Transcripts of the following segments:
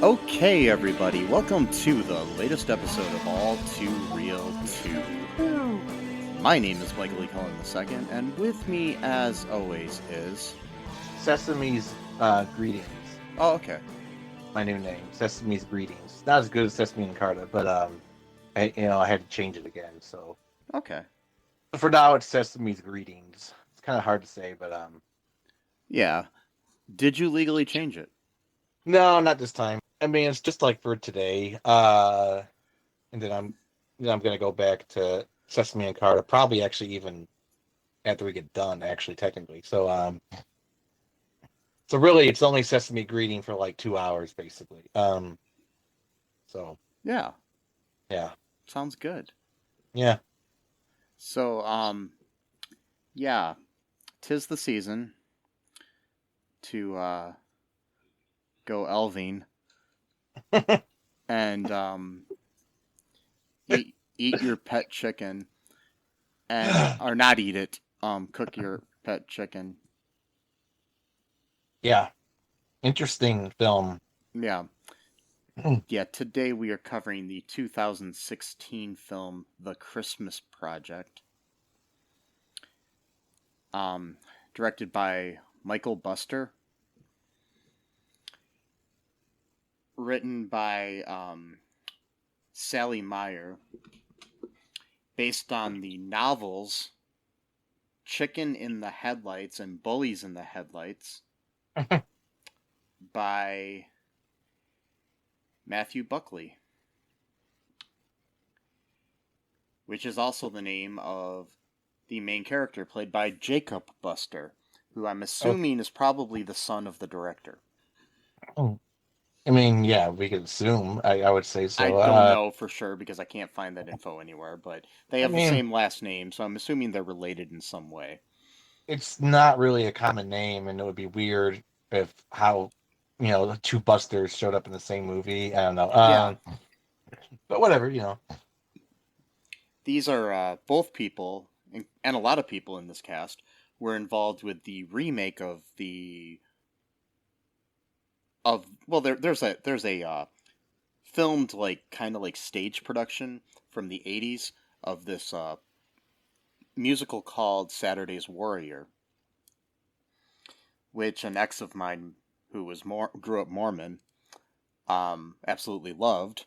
Okay, everybody, welcome to the latest episode of All Too Real 2. My name is Buckley II, and with me, as always, is... Sesame's Greetings. Oh, okay. My new name, Sesame's Greetings. Not as good as Sesame and Carta, but I had to change it again. So Okay. for now, it's Sesame's Greetings. It's kind of hard to say, but Yeah. Did you legally change it? no, not this time. I mean, it's just like for today. And then I'm gonna go back to Sesame and Carta. Probably actually even after we get done. Actually, technically. So really, it's only Sesame Greeting for like 2 hours, basically. So Yeah. yeah. Sounds good. Yeah. So, yeah. 'Tis the season to, go elving. And, eat your pet chicken. And, or not eat it, cook your pet chicken. Yeah. Interesting film. Yeah. Yeah, today we are covering the 2016 film The Christmas Project. Directed by Michael Buster. Written by Sally Meyer. Based on the novels Chicken in the Headlights and Bullies in the Headlights by Matthew Buckley, which is also the name of the main character, played by Jacob Buster, who I'm assuming is probably the son of the director. Oh. I mean, yeah, we could assume. I would say so. I don't know for sure because I can't find that info anywhere, but they have the same last name, so I'm assuming they're related in some way. It's not really a common name, and it would be weird if the two Busters showed up in the same movie. I don't know. Yeah. But whatever, These are both people, and a lot of people in this cast, were involved with the remake of there's a filmed kind of stage production from the 80s of this musical called Saturday's Warrior, which an ex of mine who grew up Mormon absolutely loved.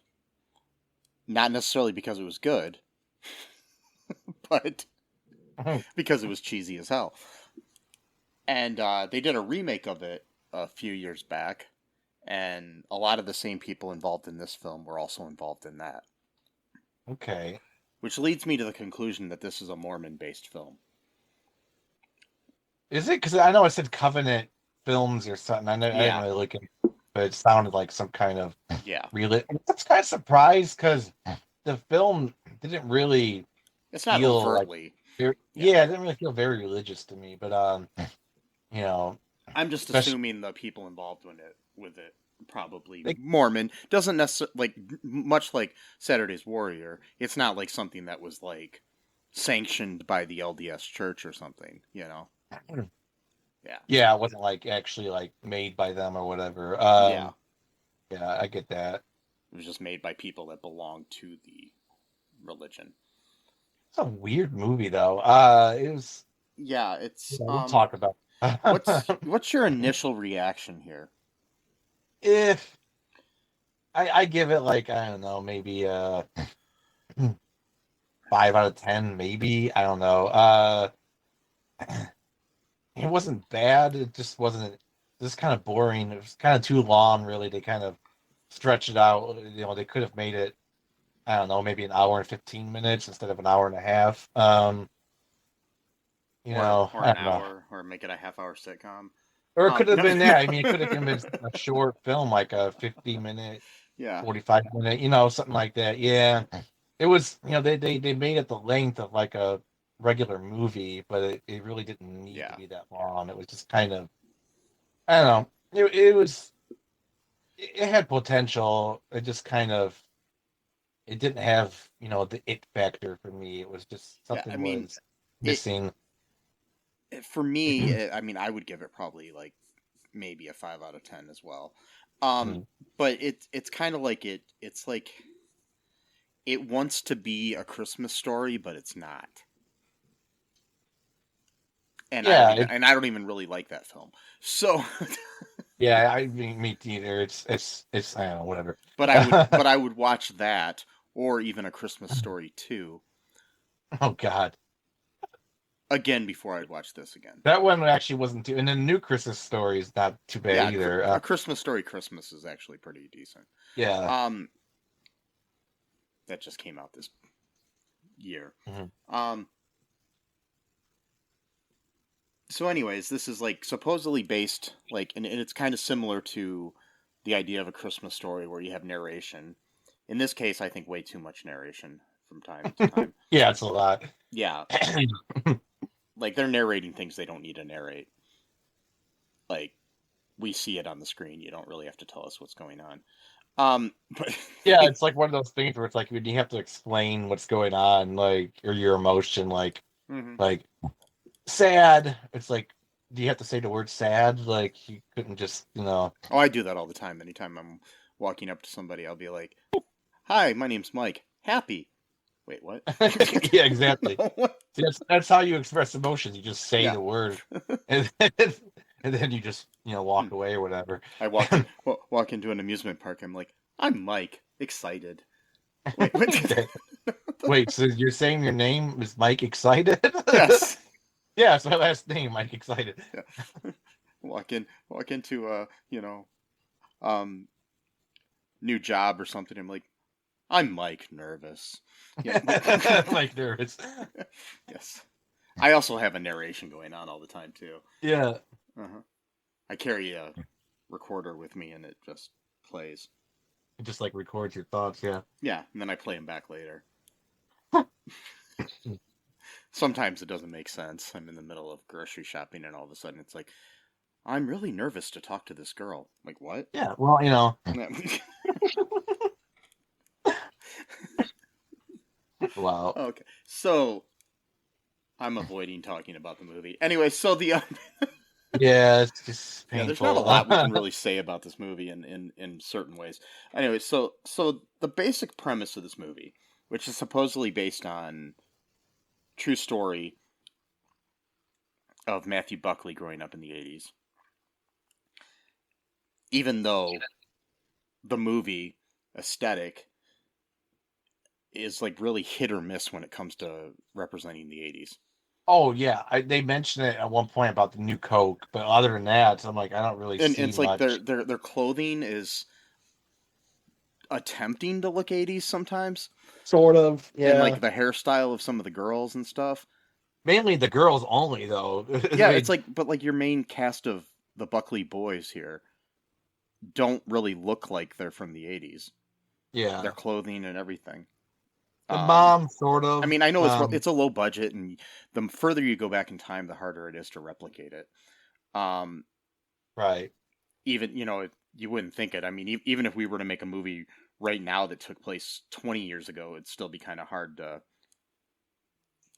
Not necessarily because it was good, but because it was cheesy as hell. And they did a remake of it a few years back, and a lot of the same people involved in this film were also involved in that. Okay. Which leads me to the conclusion that this is a Mormon-based film. Is it? Because I know I said Covenant Films or something. I didn't really look into it, but it sounded like some kind of That's kind of surprised because the film didn't really. It's not overtly. It didn't really feel very religious to me. But I'm just assuming the people involved with it probably Mormon. Doesn't necessarily much like Saturday's Warrior. It's not like something that was sanctioned by the LDS Church or something. Yeah, it wasn't actually made by them or whatever. Yeah, I get that. It was just made by people that belonged to the religion. It's a weird movie, though. It was. Yeah, it's. We'll talk about. What's your initial reaction here? If I give it I don't know, maybe 5 out of 10, maybe. I don't know. It wasn't bad. It just wasn't. Just kind of boring. It was kind of too long, really. They kind of stretch it out. They could have made it. I don't know, maybe an hour and 15 minutes instead of an hour and a half. Or an hour, or make it a half-hour sitcom. Or it could have been that. I mean, it could have been a short film, like a 50-minute Yeah. 45 minute, something like that. Yeah. It was, they made it the length of like a regular movie, but it really didn't need to Yeah. be that long. It was just kind of, I don't know. It had potential. It just kind of, it didn't have, the it factor for me. It was just Yeah. I something mean, was it, missing. for me, I mean, I would give it probably like maybe a 5 out of 10 as well. Um, Mm. but it's kind of like it's like it wants to be a Christmas story, but it's not. And Yeah, I don't even really like that film. So, yeah, I mean, me neither. It's I don't know, whatever. but I would watch that or even a Christmas Story 2 Oh God, again before I'd watch this again. that one actually wasn't too. And the new Christmas story is not too bad Yeah, either. a Christmas Story Christmas is actually pretty decent. Yeah. Um, that just came out this year. Mhm. Um, so anyways, this is like supposedly based like and it's kind of similar to the idea of a Christmas Story where you have narration. In this case, I think way too much narration from time to time. Yeah, it's a lot. Yeah, like they're narrating things they don't need to narrate. Like we see it on the screen. You don't really have to tell us what's going on. But Yeah, it's like one of those things where it's like when you have to explain what's going on, like or your emotion, Mhm. like sad. It's like, do you have to say the word sad? Like you couldn't just, Oh, I do that all the time. Anytime I'm walking up to somebody, I'll be like, "Hi, my name's Mike. Happy." Wait, what? Yeah, exactly. No, what? See, that's how you express emotions. You just say Yeah. the word, and then you just Hmm. walk away or whatever. I walk into an amusement park. I'm like, "I'm Mike, excited." Wait, what? Wait, so you're saying your name is Mike Excited? Yes. Yeah, it's my last name, Mike Excited. Yeah. Walk into a um new job or something. I'm like, I'm Mike, nervous. Yeah. Like there is. Yes. I also have a narration going on all the time too. Yeah, Uh-huh. I carry a recorder with me and it just plays. it just like records your thoughts. Yeah. Yeah, and then I play them back later. Sometimes it doesn't make sense. I'm in the middle of grocery shopping and all of a sudden it's like, I'm really nervous to talk to this girl. Like, what? Yeah. Well, wow. Okay. So, I'm avoiding talking about the movie. Anyway, so Yeah, it's just yeah, there's not a painful. lot we can really say about this movie in certain ways. Anyway, so the basic premise of this movie, which is supposedly based on true story of Matthew Buckley growing up in the 80s, even though the movie aesthetic is like really hit or miss when it comes to representing the 80s. Oh yeah, they mentioned it at one point about the new Coke, but other than that, I'm like, I don't really And see it's like much. their clothing is attempting to look 80s sometimes, Sort of, and yeah. like the hairstyle of some of the girls and stuff. Mainly the girls only though. Yeah, it's like, but like your main cast of the Buckley boys here don't really look like they're from the 80s. Their Yeah, clothing and everything. the Um, mom sort I of. mean, I know it's a low budget, and the further you go back in time, the harder it is to replicate it. Um, Right. even you wouldn't think it. I mean, even if we were to make a movie right now that took place 20 years ago, it'd still be kind of hard to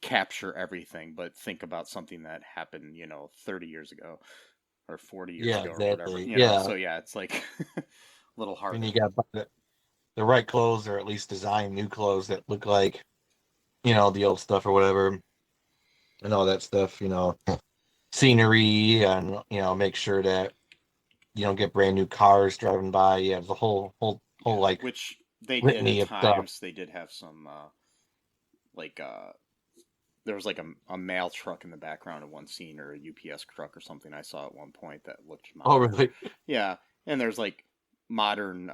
capture everything. But think about something that happened, 30 years ago or 40 years Yeah, ago or whatever, exactly. Yeah, So yeah, it's like a little and you harder. got the right clothes, or at least design new clothes that look like the old stuff or whatever, and all that stuff. Scenery, and make sure that you don't get brand new cars driving by. Yeah, the whole Yeah, like which they did litany at of stuff. times. They did have some like there was like a mail truck in the background of one scene or a UPS truck or something I saw at one point that looked Oh, modern. really? Yeah, and there's like modern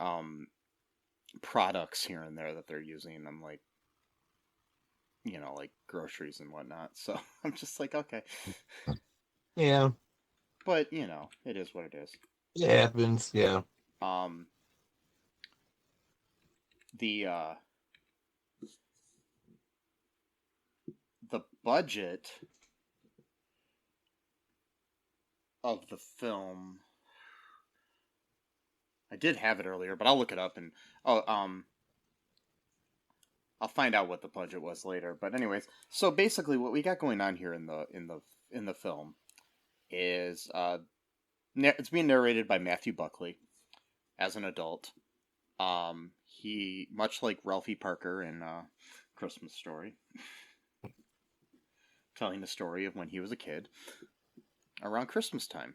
products here and there that they're using. I'm like, like groceries and whatnot. So I'm just like, okay, Yeah, but it is what it is. it happens. Yeah. Um, the the budget of the film. I did have it earlier, but I'll look it up and I'll find out what the budget was later. But anyways, so basically, what we got going on here in the film is it's being narrated by Matthew Buckley as an adult. He, much like Ralphie Parker in Christmas Story, telling the story of when he was a kid around Christmas time.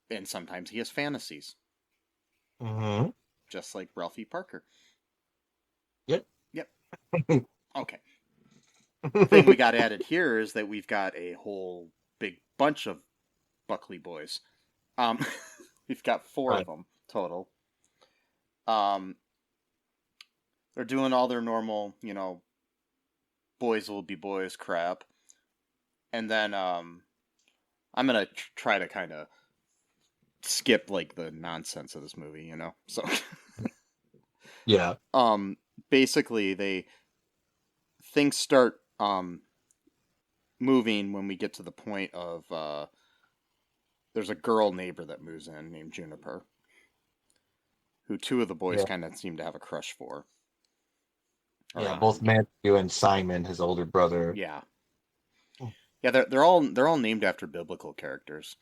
And sometimes he has fantasies. Mm-hmm. Just like Ralphie Parker. Yep. Okay. The thing we got added here is that we've got a whole big bunch of Buckley boys. We've got 4 of them total. They're doing all their normal, boys will be boys crap. And then I'm going to try to kind of skip like the nonsense of this movie, So yeah. Basically things start moving when we get to the point of there's a girl neighbor that moves in named Juniper, who 2 of the boys kind of seem to have a crush for. Yeah, both Matthew and Simon, his older brother. Yeah. Yeah, they're all named after biblical characters.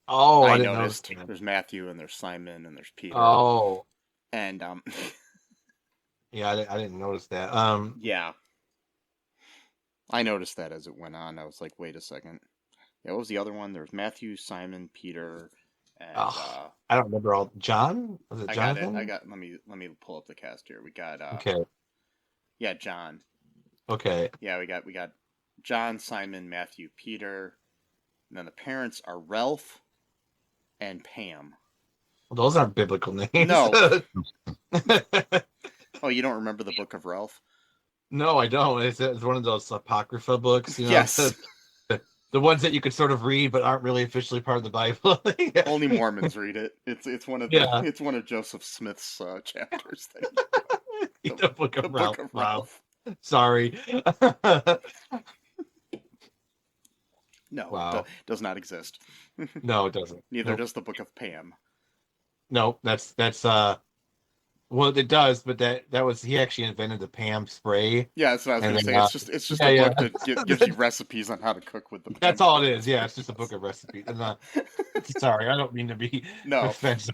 Oh, I didn't noticed. Notice that. There's Matthew and there's Simon and there's Peter. Oh. And yeah, I didn't notice that. Yeah. I noticed that as it went on. I was like, wait a second. Yeah, what was the other one? There was Matthew, Simon, Peter, and I don't remember all. John? Was it Jonathan? I got. Let me pull up the cast here. We got. Okay. Yeah, John. Okay. Yeah, we got John, Simon, Matthew, Peter, and then the parents are Ralph and Pam. Well, those aren't biblical names. No. Oh, you don't remember the Book of Ralph? No, I don't. It's one of those apocrypha books. Yes. The ones that you could sort of read but aren't really officially part of the Bible. Only Mormons read it. It's one of it's one of Joseph Smith's chapters. The Book of Ralph. Book of Ralph. Sorry. No, wow. Does not exist. No, it doesn't. Neither does the Book of Pam. No, that's well, it does, but that was he actually invented the Pam spray. Yeah, that's what I was going to say. It's just a book that gives you recipes on how to cook with the Pam. That's all it is. Yeah, it's just a book of recipes. Sorry, I don't mean to be offensive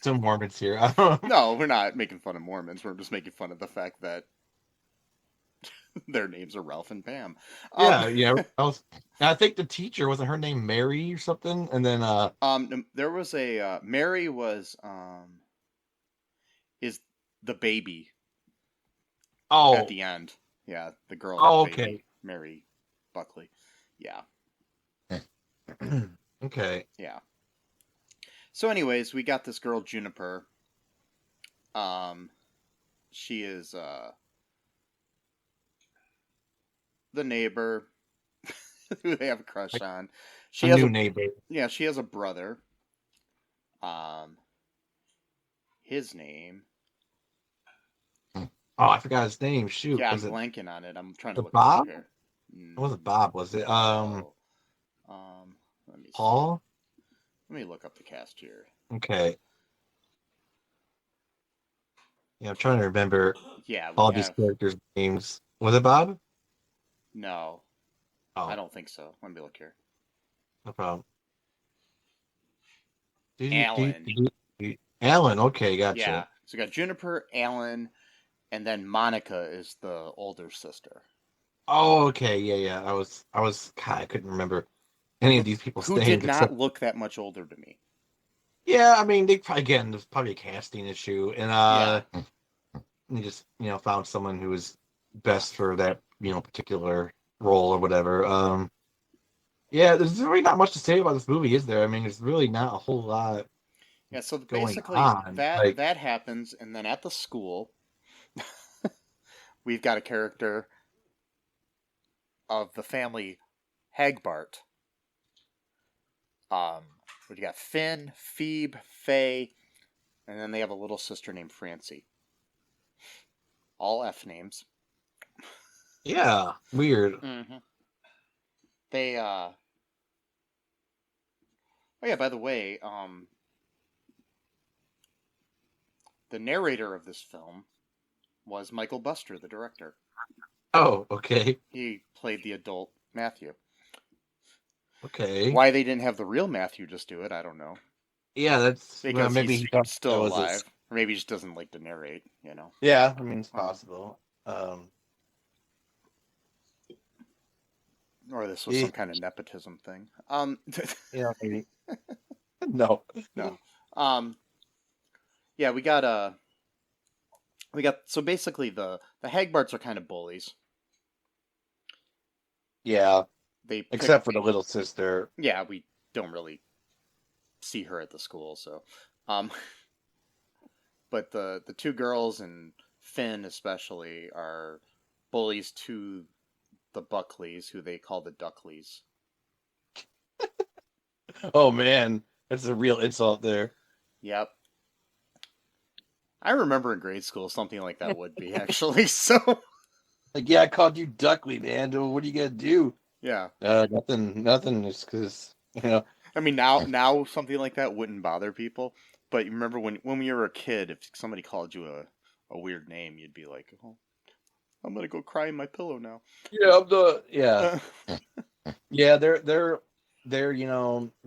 to Mormons here. No, we're not making fun of Mormons. We're just making fun of the fact that their names are Ralph and Pam. Yeah. I think the teacher, wasn't her name Mary or something? And then there was a Mary was is the baby. Oh, at the end, yeah, the girl. Oh, baby, okay. Mary Buckley. Yeah. Okay. Yeah. So, anyways, we got this girl Juniper. She is the neighbor who they have a crush on. She has a neighbor. Yeah, she has a brother. His name. Oh, I forgot his name. Shoot. Yeah, I'm blanking on it. I'm trying to look Bob? It here. It wasn't Bob, was it? Let me Paul? Let me look up the cast here. Okay. Yeah, I'm trying to remember all these characters' names. Was it Bob? No. Oh. I don't think so. Let me look here. No problem. Alan. Alan, okay, gotcha. Yeah. So we got Juniper, Alan, and then Monica is the older sister. Oh, okay, yeah. I was God, I couldn't remember any of these people's names. Who did not look that much older to me. Yeah, I mean, there's probably a casting issue, and they just found someone who was best for that particular role or whatever. Yeah, there's really not much to say about this movie, is there? I mean, there's really not a whole lot. Yeah, so basically that happens, and then at the school, we've got a character of the family Hagbart. What do you got? Finn, Phoebe, Faye, And then they have a little sister named Francie. All F names. Yeah, weird. Mm-hmm. They, oh yeah, by the way, the narrator of this film was Michael Buster, the director. Oh, okay. He played the adult Matthew. Okay. Why they didn't have the real Matthew just do it, I don't know. Yeah, that's Because maybe he's he thought still that was alive. Or maybe he just doesn't like to narrate, you know. Yeah, I mean it's possible. Or this was some kind of nepotism thing. Yeah, maybe. No. No. Yeah, we got so basically the Hagbarts are kind of bullies. Yeah. They Except for the little sister. Yeah, we don't really see her at the school, so but the two girls and Finn especially are bullies to the Buckleys, who they call the Duckleys. Oh man, that's a real insult there. Yep. I remember in grade school something like that would be actually, so Like, yeah, I called you Duckley, man. What are you gonna do? yeah. Nothing. Just because I mean, now something like that wouldn't bother people, but you remember when we were a kid, if somebody called you a weird name, you'd be like, "Oh, I'm gonna go cry in my pillow now." Yeah. Yeah, they're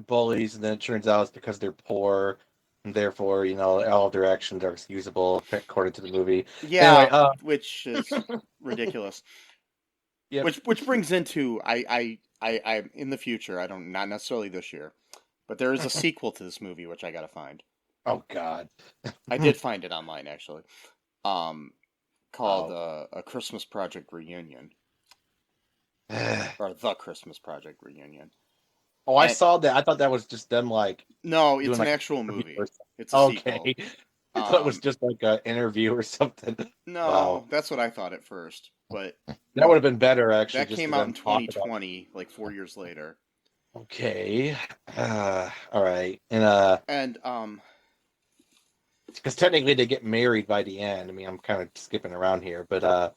bullies, and then it turns out it's because they're poor, and therefore all of their actions are excusable according to the movie. Yeah, Anyway, which is ridiculous. yeah. Which brings into I in the future, not necessarily this year, but there is a sequel to this movie which I gotta find. Oh God. I did find it online actually. Called A Christmas Project Reunion. Or The Christmas Project Reunion. Oh, I saw that. I thought that was just them No, it's doing an like actual movie. It's a okay. sequel. I thought it was just like an interview or something. No, Wow. That's what I thought at first, but that would have been better actually. That just came to out them in talk about 2020, like 4 years later. Okay. All right. And because technically they get married by the end. I mean, I'm kind of skipping around here, but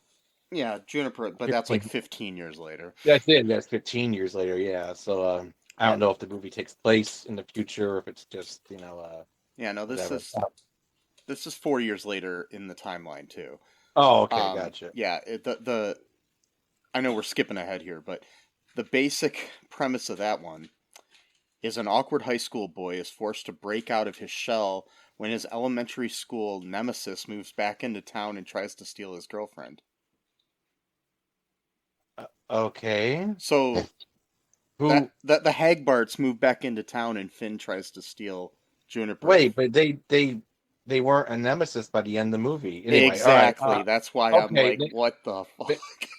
yeah, Juniper, but that's like 15 years later. That's it. That's 15 years later. Yeah. So I don't know if the movie takes place in the future or if it's just yeah, no, this is 4 years later in the timeline too. Oh, okay, gotcha. Yeah, I know we're skipping ahead here, but the basic premise of that one is an awkward high school boy is forced to break out of his shell when his elementary school nemesis moves back into town and tries to steal his girlfriend. Okay. So the Hagbarts move back into town and Finn tries to steal Juniper. Wait, but they weren't a nemesis by the end of the movie. Anyway, exactly. All right, that's why I'm like, what the fuck?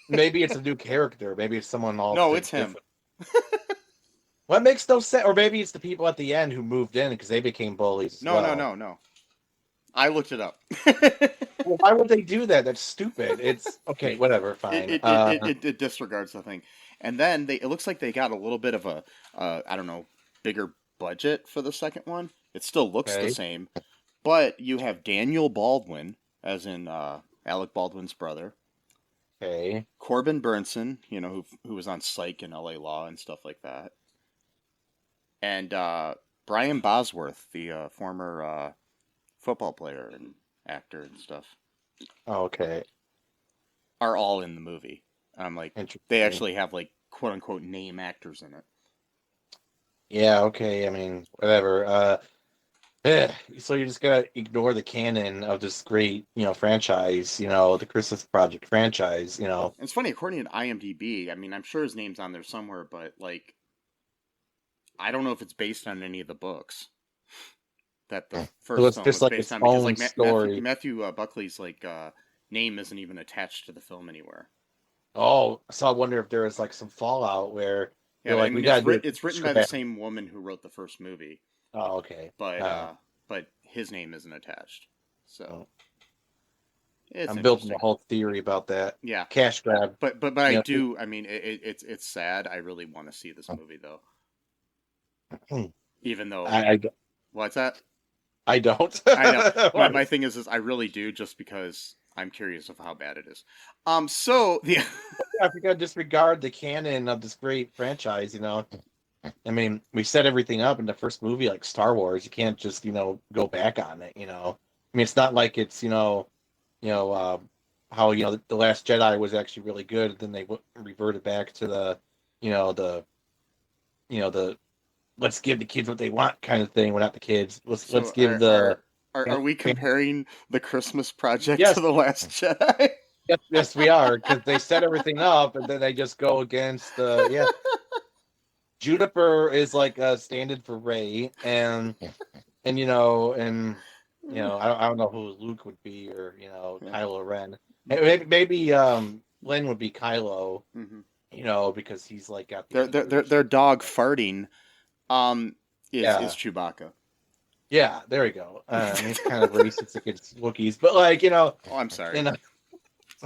Maybe it's a new character. Maybe it's someone else. No, it's him. What makes no sense? Or maybe it's the people at the end who moved in because they became bullies. No. I looked it up. Well, why would they do that? That's stupid. It's okay. Whatever. Fine. It disregards the thing. And then it looks like they got a little bit of a I don't know, bigger budget for the second one. It still looks the same, but you have Daniel Baldwin, as in Alec Baldwin's brother. Okay. Corbin Burnson, who was on Psych and L.A. Law and stuff like that, and Brian Bosworth, the former football player and actor and stuff. Oh, okay. Are all in the movie. Like they actually have like quote unquote name actors in it. Yeah, okay. I mean, whatever. So you're just gonna ignore the canon of this great, franchise, the Christmas Project franchise, It's funny, according to IMDb, I mean, I'm sure his name's on there somewhere, but like, I don't know if it's based on any of the books that the first film was based on, because like Matthew Buckley's like name isn't even attached to the film anywhere. Oh, so I wonder if there is like some fallout where like it's written by the same woman who wrote the first movie. Oh, okay. But his name isn't attached. So I'm building a whole theory about that. Yeah, cash grab. But I do. I mean, it's sad. I really want to see this movie though. Even though I what's that? I don't. I know. My thing is I really do, just because I'm curious of how bad it is. So the Yeah, if you're gonna disregard the canon of this great franchise, I mean, we set everything up in the first movie like Star Wars. You can't just, go back on it, I mean, it's not like it's, you know, uh, how, the Last Jedi was actually really good, then they reverted back to the, you know, the, the let's give the kids what they want kind of thing. We're not the kids. Let's so give the are we fam- comparing the Christmas Project to yes, the Last Jedi? yes, we are, because they set everything up and then they just go against the yeah. Juniper is like a stand-in for Ray, and I don't know who Luke would be, or Yeah. Kylo Ren. Maybe Lynn would be Kylo, Mm-hmm. because he's like got the Their dog farting is yeah, Chewbacca. yeah, there we go. He's kind of racist against Wookiees, but like Oh, I'm sorry. I don't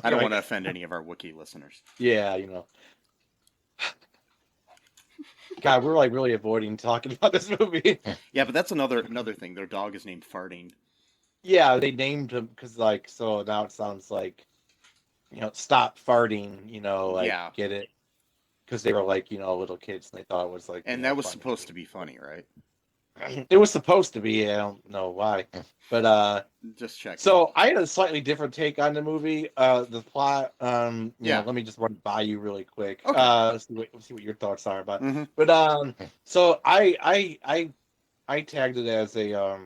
anyway, want to offend any of our Wookiee listeners. yeah, God, we're like really avoiding talking about this movie. Yeah, but that's another thing. Their dog is named Farting. Yeah, they named him because so now it sounds like stop farting, like Yeah, get it, because they were like little kids and they thought it was like and that was funny. supposed to be funny, right? It was supposed to be. I don't know why, but Just check. so I had a slightly different take on the movie. The plot, Yeah. let me just run by you really quick. Okay. See what your thoughts are about. Mm-hmm. But so I tagged it as a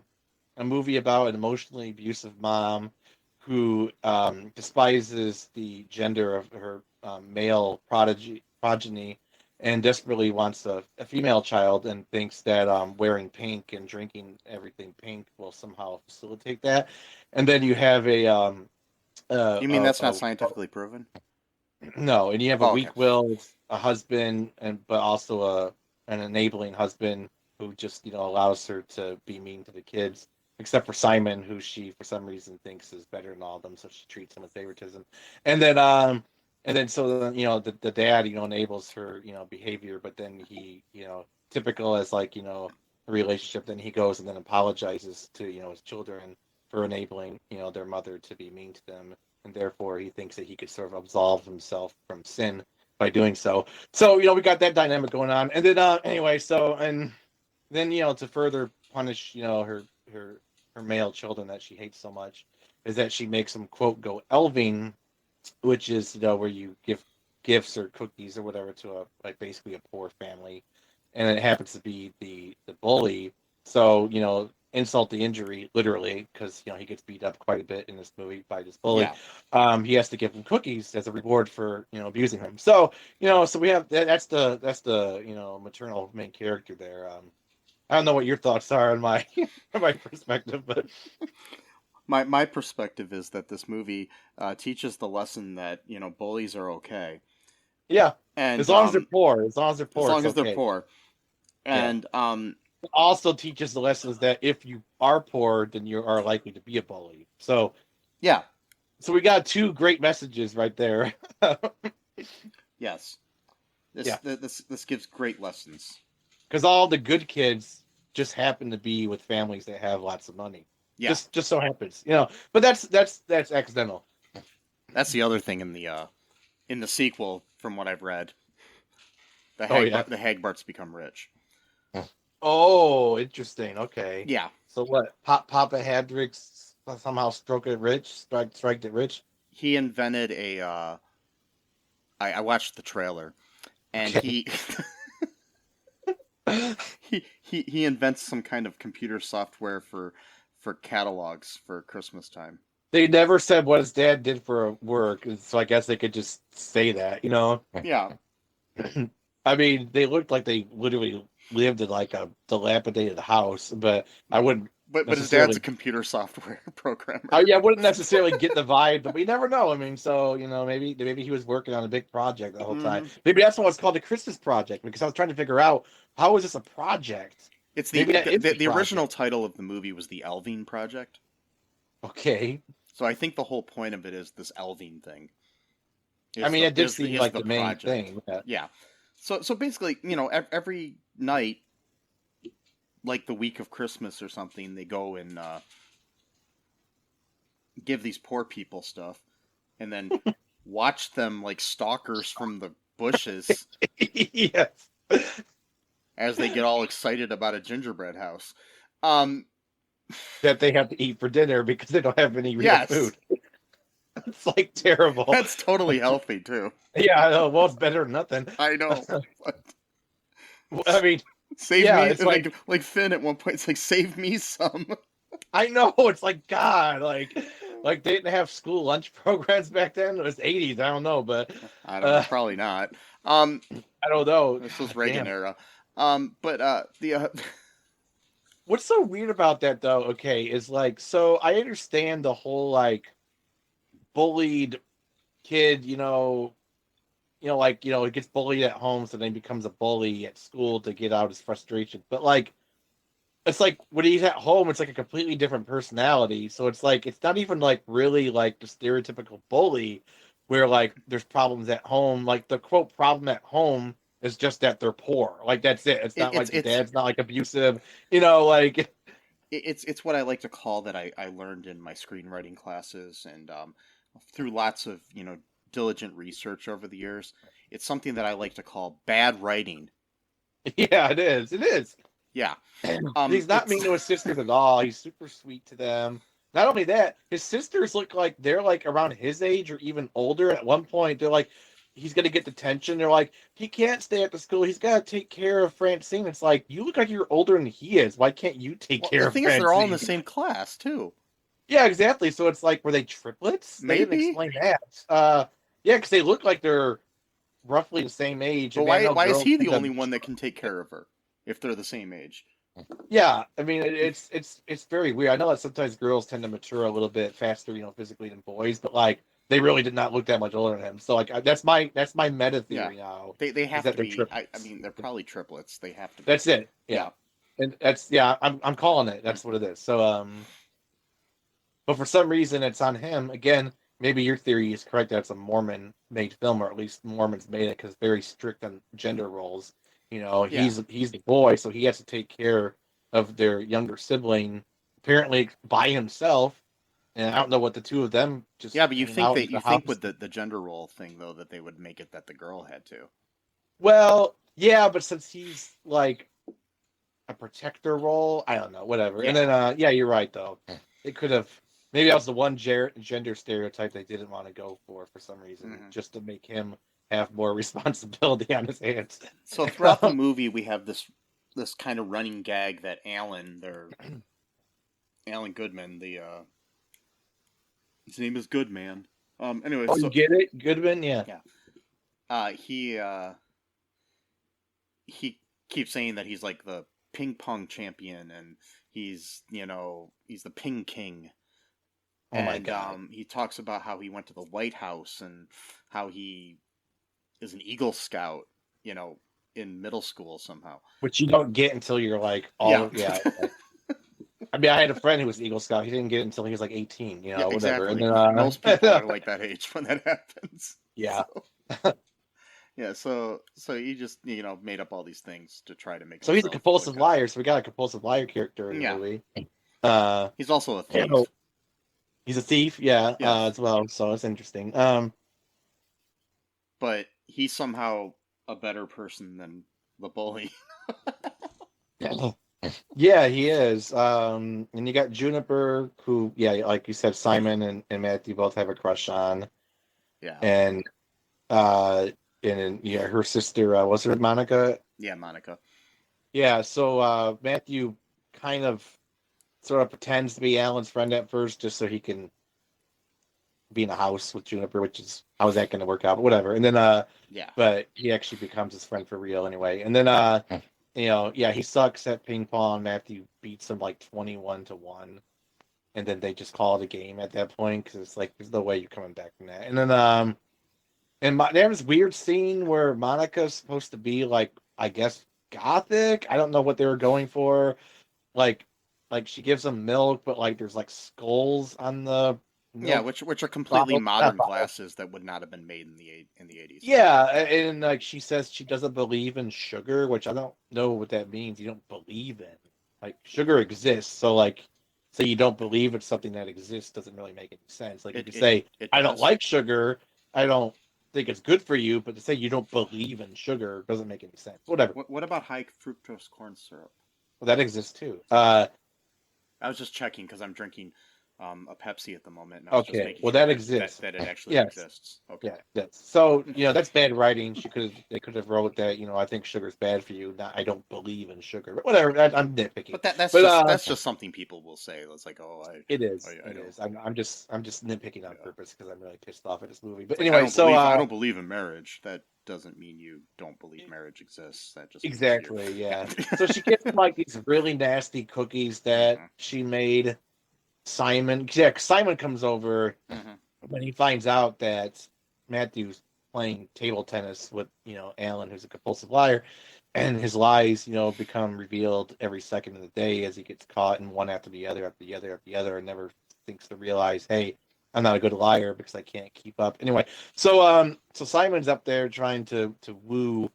movie about an emotionally abusive mom who despises the gender of her male progeny and desperately wants a female child, and thinks that wearing pink and drinking everything pink will somehow facilitate that. And then you have You mean that's not a scientifically proven? no, and you have a Oh, okay. weak-willed a husband, but also an enabling husband who just allows her to be mean to the kids, except for Simon, who she for some reason thinks is better than all of them, so she treats him with favoritism. And then so then the dad enables her behavior, but then he typical as like a relationship, then he goes and then apologizes to his children for enabling their mother to be mean to them, and therefore he thinks that he could sort of absolve himself from sin by doing so. So we got that dynamic going on, and then anyway, so and then to further punish her male children that she hates so much, is that she makes them quote go elving, which is where you give gifts or cookies or whatever to a like basically a poor family, and it happens to be the bully. So insult the injury, literally, because he gets beat up quite a bit in this movie by this bully. Yeah. He has to give him cookies as a reward for abusing him. So so we have that's the maternal main character there. I don't know what your thoughts are on my my perspective, but My perspective is that this movie teaches the lesson that bullies are okay, yeah, and as long as they're poor, as long it's as they're okay. poor, Yeah. and It also teaches the lessons that if you are poor, then you are likely to be a bully. yeah, So we got two great messages right there. yes, Yeah, this gives great lessons. because all the good kids just happen to be with families that have lots of money. Yeah, Just so happens, But that's accidental. that's the other thing in the sequel, from what I've read. Oh yeah. The Hagbarts become rich. Oh, interesting. Okay. Yeah, So what? Papa Hadrick's somehow struck it rich, strike it rich. he invented a. I watched the trailer, and Okay. he invents some kind of computer software for catalogs for Christmas time. They never said what his dad did for work, so I guess they could just say that. Yeah, I mean, they looked like they literally lived in like a dilapidated house, but I wouldn't but his dad's a necessarily. computer software programmer. Yeah, I wouldn't necessarily get the vibe, but we never know. I mean, so maybe he was working on a big project the whole time. Hmm. Maybe that's why it's called the Christmas project, because I was trying to figure out how is this a project. It's Maybe that is the original project. title of the movie was the Elving Project. Okay, So I think the whole point of it is this Elving thing. I mean, it did seem Is like the the main project? thing. Yeah. Yeah. So basically, every night like the week of Christmas or something, they go and give these poor people stuff, and then watch them like stalkers from the bushes Yes. as they get all excited about a gingerbread house. That they have to eat for dinner because they don't have any real Yes, food. It's like terrible. that's totally healthy too. Yeah, I know. Well, it's better than nothing. I know. I mean, Save yeah, me, it's like Finn at one point. It's like, save me some. I know. It's like, God, like they didn't have school lunch programs back then. It was 80s. I don't know, but I don't know. Probably not. I don't know. This was God Reagan damn. era. But the What's so weird about that, though, okay, is like, so I understand the whole, like, bullied kid, he gets bullied at home, so then he becomes a bully at school to get out his frustration. But, like, it's like when he's at home, it's like a completely different personality. So it's like, it's not even, like, really, like, the stereotypical bully where, like, there's problems at home. Like, the quote problem at home is just that they're poor. Like, that's it. It's not like the dad's not, like, abusive, like... It's what I like to call that I learned in my screenwriting classes and through lots of diligent research over the years. It's something that I like to call bad writing. Yeah, it is. It is. Yeah. He's not mean to his sisters at all. He's super sweet to them. Not only that, his sisters look like they're like around his age or even older. At one point, they're like, he's gonna get detention. They're like, he can't stay at the school. He's got to take care of Francine. It's like, you look like you're older than he is. Why can't you take care of The thing Francine? is, they're all in the same class too. Yeah, exactly. So it's like, were they triplets? Maybe. They didn't explain that. Yeah, because they look like they're roughly the same age. But why is he the only one that can take care of her if they're the same age? Yeah, I mean it's very weird. I know that sometimes girls tend to mature a little bit faster, physically than boys, but like they really did not look that much older than him. So like that's my meta theory now. They have to be. I mean, they're probably triplets. They have to be. That's it. Yeah. And I'm calling it. That's what it is. So but for some reason it's on him again. Maybe your theory is correct that it's a Mormon made film, or at least Mormons made it because very strict on gender roles. He's the boy, so he has to take care of their younger sibling, apparently by himself. And I don't know what the two of them just. Yeah, but you think with the gender role thing though that they would make it that the girl had to. Well, yeah, but since he's like a protector role, I don't know, whatever. Yeah. And then, you're right though. It could have. Maybe that was the one gender stereotype they didn't want to go for some reason, just to make him have more responsibility on his hands. So throughout the movie, we have this kind of running gag that Alan Goodman, his name is Goodman. Anyway, so you get it, Goodman, yeah. He keeps saying that he's like the ping pong champion, and he's the ping king. Oh my God. He talks about how he went to the White House and how he is an Eagle Scout, in middle school somehow. Which you don't get until you're like, I mean, I had a friend who was an Eagle Scout. He didn't get it until he was like 18, whatever. Exactly. And then, most people are like that age when that happens. Yeah. So he just, made up all these things to try to make. So he's a compulsive liar. So we got a compulsive liar character in the movie. He's also a thief. He's a thief, as well. So it's interesting. But he's somehow a better person than the bully. Yeah, he is. And you got Juniper, who, like you said, Simon and Matthew both have a crush on. Yeah. And her sister, was her Monica? Yeah, Monica. Yeah, so Matthew kind of sort of pretends to be Alan's friend at first, just so he can be in a house with Juniper, which is, how is that going to work out? But whatever. And then, but he actually becomes his friend for real anyway. And then, he sucks at ping pong. Matthew beats him like 21-1. And then they just call it a game at that point, because it's like, there's no way you're coming back from that. And then, they have this weird scene where Monica's supposed to be like, I guess, gothic. I don't know what they were going for. Like she gives them milk, but like there's like skulls on the milk. Yeah, which are completely modern glasses that would not have been made in the 80s. Yeah, and like she says she doesn't believe in sugar, which I don't know what that means. You don't believe in. like sugar exists. So like, say you don't believe it's something that exists doesn't really make any sense. Like you could say, it I don't does. like sugar, I don't think it's good for you, but to say you don't believe in sugar doesn't make any sense. Whatever. What about high fructose corn syrup? Well, that exists too. I was just checking because I'm drinking a Pepsi at the moment, and I was just Okay, making well sure that exists. that it actually Yes, exists. Okay. yeah, that's so that's bad writing. They could have wrote that I think sugar's bad for you. Not I don't believe in sugar, but whatever. I'm nitpicking. But that's But just something people will say. It's like, oh, it is. I It don't. is. I'm just nitpicking on Yeah. purpose because I'm really pissed off at this movie. But It's like, anyway, I don't believe in marriage. That doesn't mean you don't believe marriage exists. That just means exactly, yeah. So she gets like these really nasty cookies that she made. Simon, yeah, Simon comes over when he finds out that Matthew's playing table tennis with Alan, who's a compulsive liar, and his lies become revealed every second of the day as he gets caught in one after the other after the other after the other, and never thinks to realize, hey, I'm not a good liar because I can't keep up. Anyway, so Simon's up there trying to woo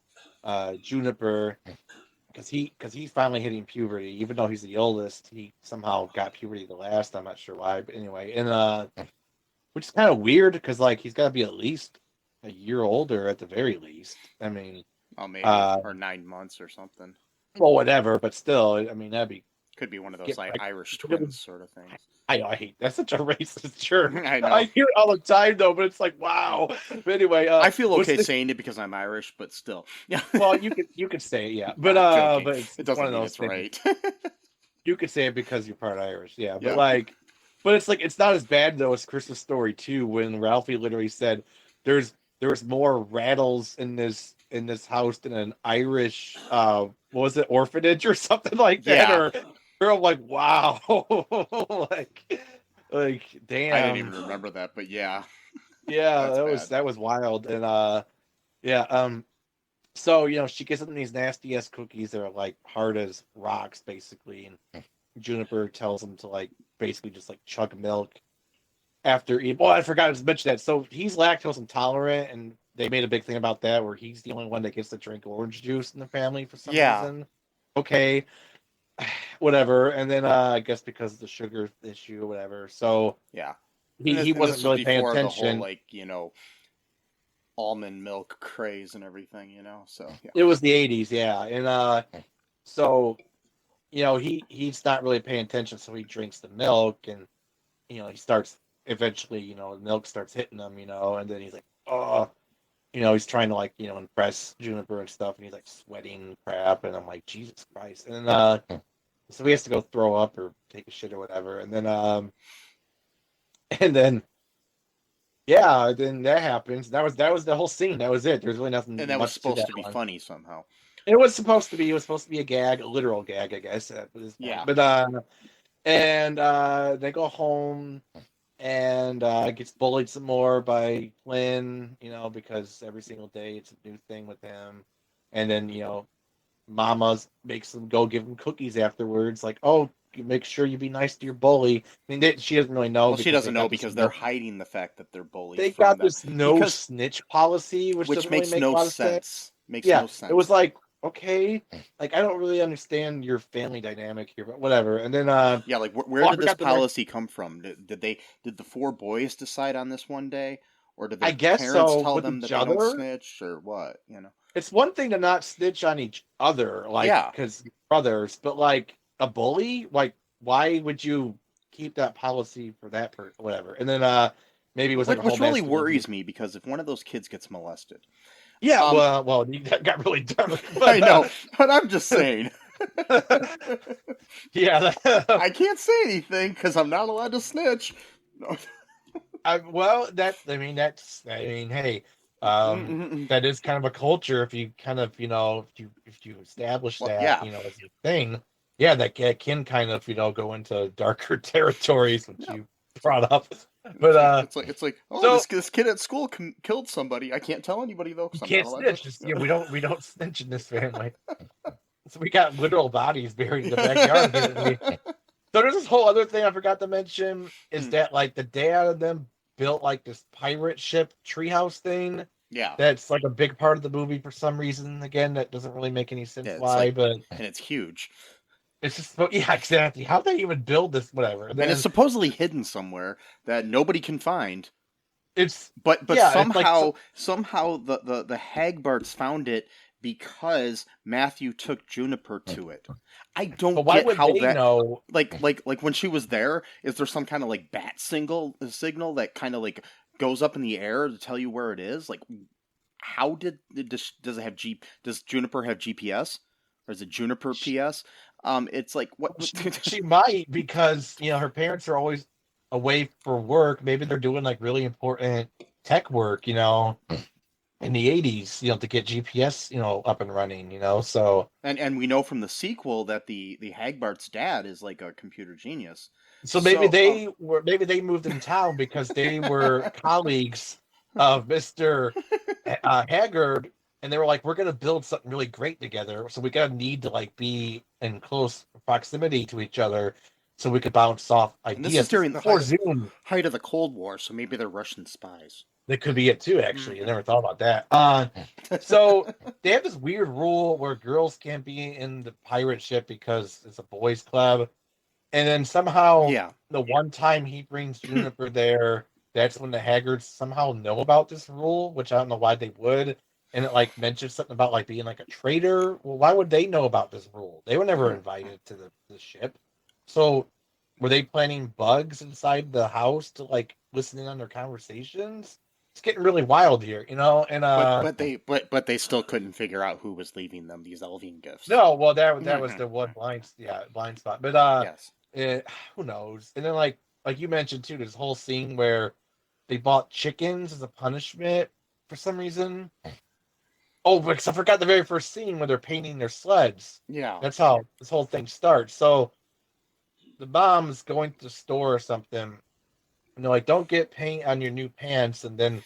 Juniper because he's finally hitting puberty. Even though he's the oldest, he somehow got puberty the last. I'm not sure why, but anyway, and which is kind of weird because like he's got to be at least a year older at the very least. I mean, maybe or 9 months or something. Well, whatever, but still, I mean that'd be could be one of those like Irish twins sort of things. I hate that's such a racist term. I know. I hear it all the time though, but it's like wow. But anyway, I feel okay saying it because I'm Irish, but still. Yeah. Well, you could say it, yeah, but but it doesn't one of mean those it's things. right. You could say it because you're part Irish, yeah, but like, but it's like it's not as bad though as Christmas Story 2 when Ralphie literally said there's more rattles in this house than an Irish what was it, orphanage or something like that, or I'm like wow, like damn. I didn't even remember that, but yeah. Yeah, that was wild. And so she gets them these nasty ass cookies that are like hard as rocks basically, and Juniper tells them to like basically just like chug milk after eating. Oh, I forgot to mention that. So he's lactose intolerant, and they made a big thing about that where he's the only one that gets to drink orange juice in the family for some reason. Okay. Whatever. And then I guess because of the sugar issue or whatever. So yeah. He wasn't really paying attention. The whole, like, almond milk craze and everything, so yeah. It was the 80s, yeah. And so he's not really paying attention, so he drinks the milk, and he starts eventually, the milk starts hitting him, and then he's like, oh, he's trying to like, impress Juniper and stuff, and he's like sweating crap, and I'm like, Jesus Christ. And then so he has to go throw up or take a shit or whatever, and then yeah, then that happens. That was the whole scene. That was it. There's really nothing. And that was supposed to be funny somehow. It was supposed to be. It was supposed to be a gag, a literal gag, I guess. Yeah. But they go home, and gets bullied some more by Flynn. Because every single day it's a new thing with him. And then Mama makes them go give him cookies afterwards. Like, oh, make sure you be nice to your bully. I mean, she doesn't really know. Well, she doesn't know because they're hiding the fact that they're bullies. They got this snitch policy, which doesn't makes really make no sense. Makes no sense. It was like, okay, like I don't really understand your family dynamic here, but whatever. And then like where did this policy come from? Did the 4 boys decide on this one day, or did their parents tell them that they don't snitch, or what? It's one thing to not snitch on each other, like because brothers, but like a bully, like why would you keep that policy for that person? Whatever. And then maybe it was like which really worries me because if one of those kids gets molested, well, that got really dark. But, I know, but I'm just saying. Yeah, I can't say anything because I'm not allowed to snitch. No. Hey. That is kind of a culture if you kind of if you establish that as your thing, that can kind of go into darker territories, which you brought up. But it's like oh, this kid at school killed somebody. I can't tell anybody though. You can't snitch. We don't snitch in this family. So we got literal bodies buried in the backyard. So there's this whole other thing I forgot to mention is that like the dad of them built like this pirate ship treehouse thing. Yeah, that's like a big part of the movie for some reason. Again, that doesn't really make any sense why, but and it's huge. It's just, yeah, exactly. How they even build this, whatever. And And it's then supposedly hidden somewhere that nobody can find. it's, But yeah, it's like, somehow the Hagbarts found it because Matthew took Juniper to it. I but don't why get would how they that know? like when she was there, is there some kind of like bat signal that kind of like goes up in the air to tell you where it is? Like how does it have does Juniper have GPS, or is it Juniper PS? It's like what She might, because her parents are always away for work. Maybe they're doing like really important tech work, in the 80s, to get GPS, up and running, So and we know from the sequel that the Hagbart's dad is like a computer genius. maybe So they moved in town because they were colleagues of Mr. Haggard, and they were like, we're gonna build something really great together. So we gotta need to like be in close proximity to each other so we could bounce off and this is ideas. This is during the before Zoom. height of the Cold War, so maybe they're Russian spies. That could be it too, actually. I Mhm. never thought about that. So they have this weird rule where girls can't be in the pirate ship because it's a boys' club. And then somehow Yeah, the one time he brings Juniper there, that's when the Haggards somehow know about this rule, which I don't know why they would. And it like mentions something about like being like a traitor. Well, why would they know about this rule? They were never invited to the ship. So were they planting bugs inside the house to like listen in on their conversations? It's getting really wild here, And but they still couldn't figure out who was leaving them these Elvian gifts. no, well that was the one blind spot. But Yes. it, who knows? And then like you mentioned too, there's a whole scene where they bought chickens as a punishment for some reason. Oh, because I forgot the very first scene where they're painting their sleds. Yeah. That's how this whole thing starts. So the mom's going to the store or something, and they're like, "Don't get paint on your new pants." And then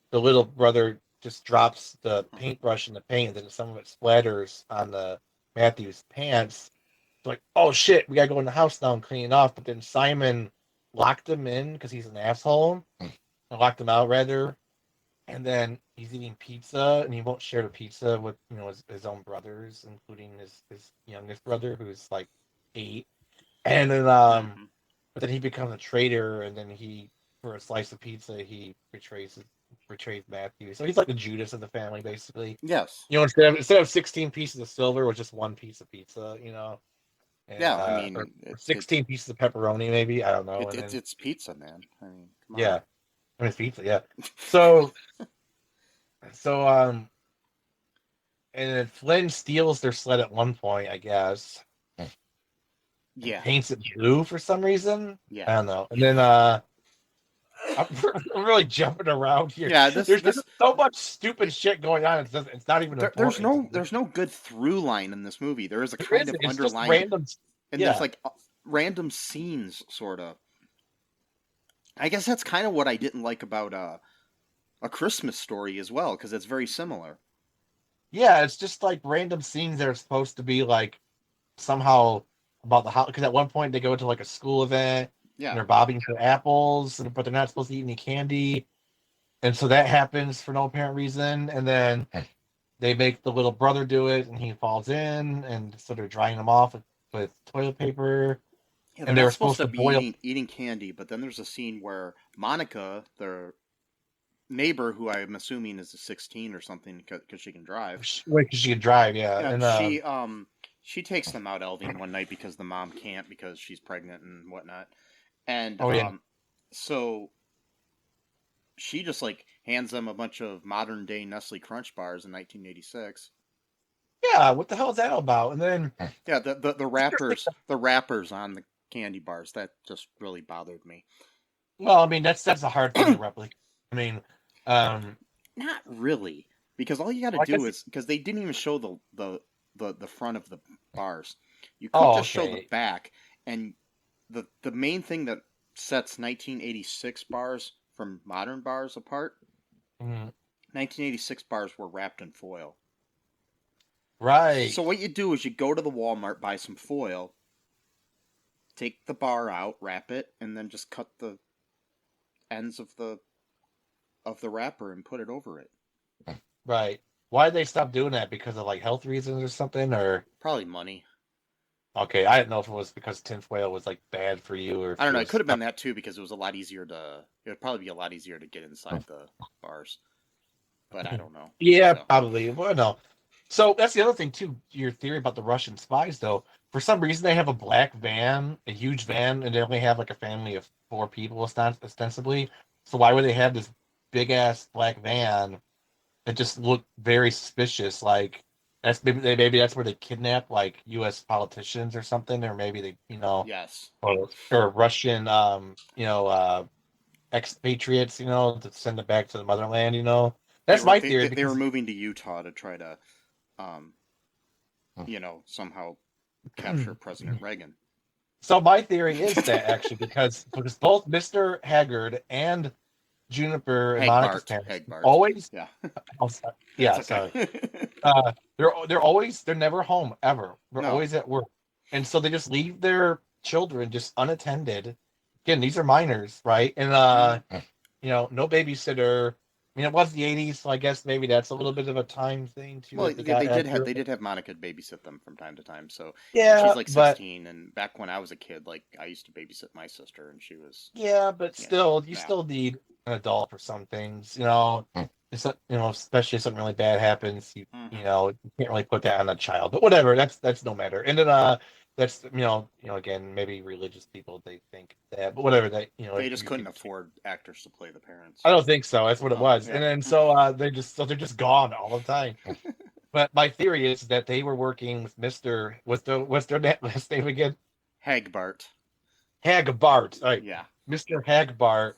the little brother just drops the paintbrush in the paint, and then some of it splatters on the Matthew's pants. It's like, oh shit, we gotta go in the house now and clean it off. But then Simon locked him in because he's an asshole. And locked him out rather. And then he's eating pizza, and he won't share the pizza with his own brothers, including his youngest brother, who's like 8. And then Mm-hmm. but then he becomes a traitor, and then for a slice of pizza he betrays Matthew. So he's like the Judas of the family, basically. Yes. Instead of 16 pieces of silver, with just one piece of pizza, and Yeah. I or mean, 16 pieces of pepperoni, maybe, I don't know. And then it's pizza, man. I mean, come on. yeah, I mean it's pizza, yeah. So so and then Flynn steals their sled at one point, I guess, and Yeah. paints it blue for some reason. Yeah. I don't know. And then I'm really jumping around here. Yeah. There's so much stupid shit going on. It's not even important. There's no good through line in this movie. There is a There kind of isn't. It's just underlying, random. and there's Yeah. like random scenes, sort of. I guess that's kind of what I didn't like about A Christmas Story as well, because it's very similar. Yeah, it's just like random scenes that are supposed to be like somehow about the house. Because at one point they go to like a school event and Yeah. they're bobbing for apples, but they're not supposed to eat any candy. And so that happens for no apparent reason. And then they make the little brother do it, and he falls in, and so they're drying him off with toilet paper. Yeah, they're And they not were supposed supposed to to be boil. eating candy, but then there's a scene where Monica, their neighbor, who I'm assuming is a 16 or something, because she can drive. Wait, because she could drive, yeah. Yeah, And she takes them out elving one night because the mom can't because she's pregnant and whatnot, and oh yeah, so she just like hands them a bunch of modern day Nestle Crunch bars in 1986. yeah. What the hell is that all about? And then Yeah, the wrappers on the candy bars, that just really bothered me. well, I mean that's a hard thing to replicate. I mean, um, Not really, because all you got to well, I do guess. is because they didn't even show the front of the bars. You could Oh, just show the okay. back, and the main thing that sets 1986 bars from modern bars apart. Mm, 1986 bars were wrapped in foil. right. So what you do is you go to the Walmart, buy some foil, take the bar out, wrap it, and then just cut the ends of the wrapper and put it over it. Right. Why did they stop doing that? Because of like health reasons or something? Or Probably money. Okay, I didn't know if it was because tinfoil was like bad for you, or if I don't it know. It was. could have been that too because it was a lot easier to. It would probably be a lot easier to get inside the bars, but I don't know. Yeah, So probably. Well, no. So that's the other thing too. Your theory about the Russian spies, though. For some reason, they have a black van, a huge van, and they only have like a family of 4 people, ostensibly. So why would they have this big ass black van that just looked very suspicious? Like that's maybe that's where they kidnap like U.S. politicians or something, or maybe they, yes, or Russian, expatriates, to send it back to the motherland. they That's were my they, theory they were because. moving to Utah to try to, um, somehow capture President Reagan. So my theory is that actually because both Mr. Haggard and Juniper and Monica's parents Hagbart. always, Yeah, oh, that's yeah, okay. sorry, they're never home ever. They're No. always at work, and so they just leave their children just unattended. Again, these are minors, right? And no babysitter. I mean, it was the '80s, so I guess maybe that's a little bit of a time thing too Well, that they yeah, got they accurate. did have Monica babysit them from time to time. So, and she's Yeah, like but 16, and back when I was a kid, like I used to babysit my sister, and she was, Yeah, but yeah, still, you yeah. still need an adult for some things. It's not, especially if something really bad happens, Mm-hmm. you can't really put that on a child. But whatever, that's no matter. And then that's again, maybe religious people they think that, but whatever that They just you couldn't can. afford actors to play the parents. I don't think so. That's what it Oh, was. yeah. And then so they're just gone all the time. But my theory is that they were working with Mister. What's their last name again? Hagbart. Hagbart. All right, Yeah. Mister Hagbart,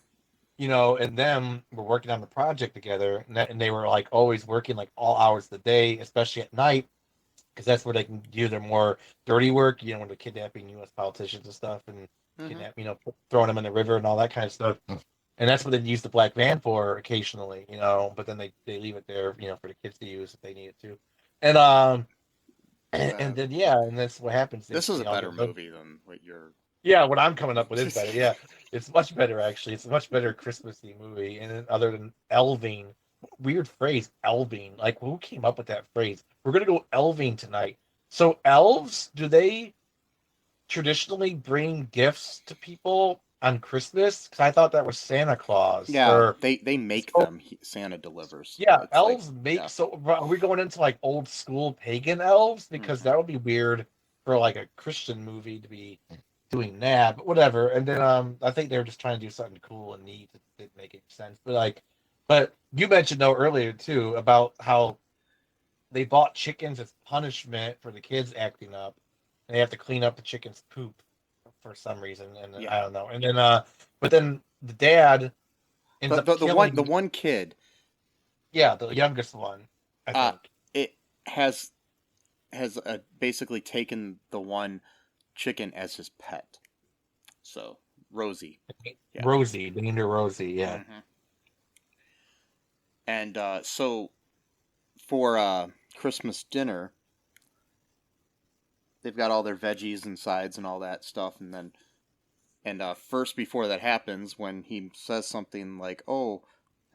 and them were working on the project together, and they were like always working like all hours of the day, especially at night, because that's where they can do their more dirty work, when they're kidnapping U.S. politicians and stuff, and Mm-hmm. throwing them in the river and all that kind of stuff. And that's what they use the black van for occasionally, but then they leave it there, for the kids to use if they need it to. And and then yeah, and that's what happens. They, This is a better they movie than what you're. Yeah, what I'm coming up with is better. Yeah, it's much better actually. It's a much better Christmassy movie. And then other than elving, weird phrase, elving. Like who came up with that phrase? We're gonna go elving tonight. So elves, do they traditionally bring gifts to people on Christmas? Because I thought that was Santa Claus. Yeah, Or they make so, them. Santa delivers. yeah, It's like, elves make. yeah. So are we going into like old school pagan elves? Because Mm-hmm. that would be weird for like a Christian movie to be doing that, but whatever. And then I think they were just trying to do something cool and neat that didn't make any sense. But you mentioned though earlier too about how they bought chickens as punishment for the kids acting up. And they have to clean up the chicken's poop for some reason, and Yeah. I don't know. And then but then the dad ends The, up the the one the killing, one kid, yeah, the youngest one, I uh, think. it has basically taken the one chicken as his pet. So Rosie, yeah. Rosie, they named her Rosie, yeah. Mm-hmm. And so for Christmas dinner, they've got all their veggies and sides and all that stuff, and then first before that happens, when he says something like, "Oh,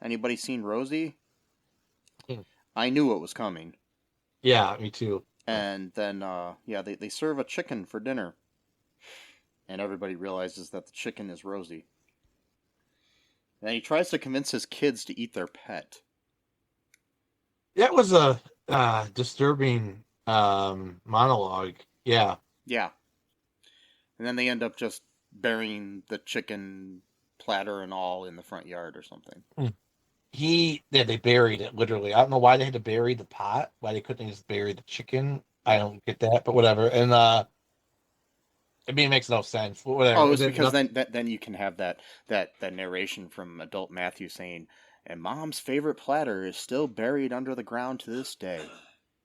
anybody seen Rosie?" Hmm. I knew it was coming. Yeah, me too. And then they serve a chicken for dinner, and everybody realizes that the chicken is Rosie. And he tries to convince his kids to eat their pet. That was a disturbing monologue. Yeah. Yeah. And then they end up just burying the chicken platter and all in the front yard or something. They buried it literally. I don't know why they had to bury the pot. Why they couldn't just bury the chicken. I Yeah. don't get that, but whatever. And it makes no sense. But Oh, whatever. it's because then you can have that narration from adult Matthew saying, "And Mom's favorite platter is still buried under the ground to this day."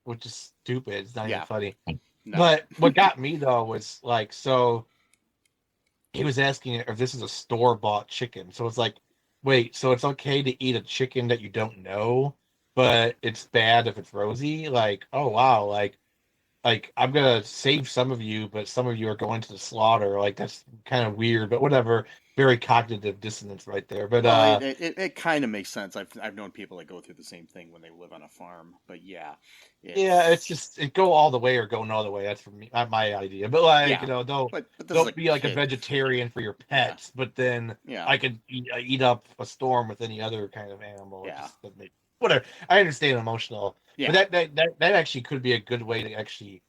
Which is stupid. It's not even Yeah. funny. No. But what got me though was like, so he was asking if this is a store bought chicken. So it's like, wait, so it's okay to eat a chicken that you don't know, but it's bad if it's Rosie? Like, oh wow, like like I'm gonna save some of you, but some of you are going to the slaughter. Like that's kind of weird, but whatever. Very cognitive dissonance right there. But Well, it kind of makes sense. I've known people that go through the same thing when they live on a farm. But yeah, yeah, it's it's just it go all the way or go no other way. That's for me, not my idea. But like, yeah. But this is a don't be like a kid. vegetarian for your Yeah, pets, but then yeah, I could eat up a storm with any other kind of animal. It yeah, just doesn't make whatever. I understand emotional, but yeah. that actually could be a good way to actually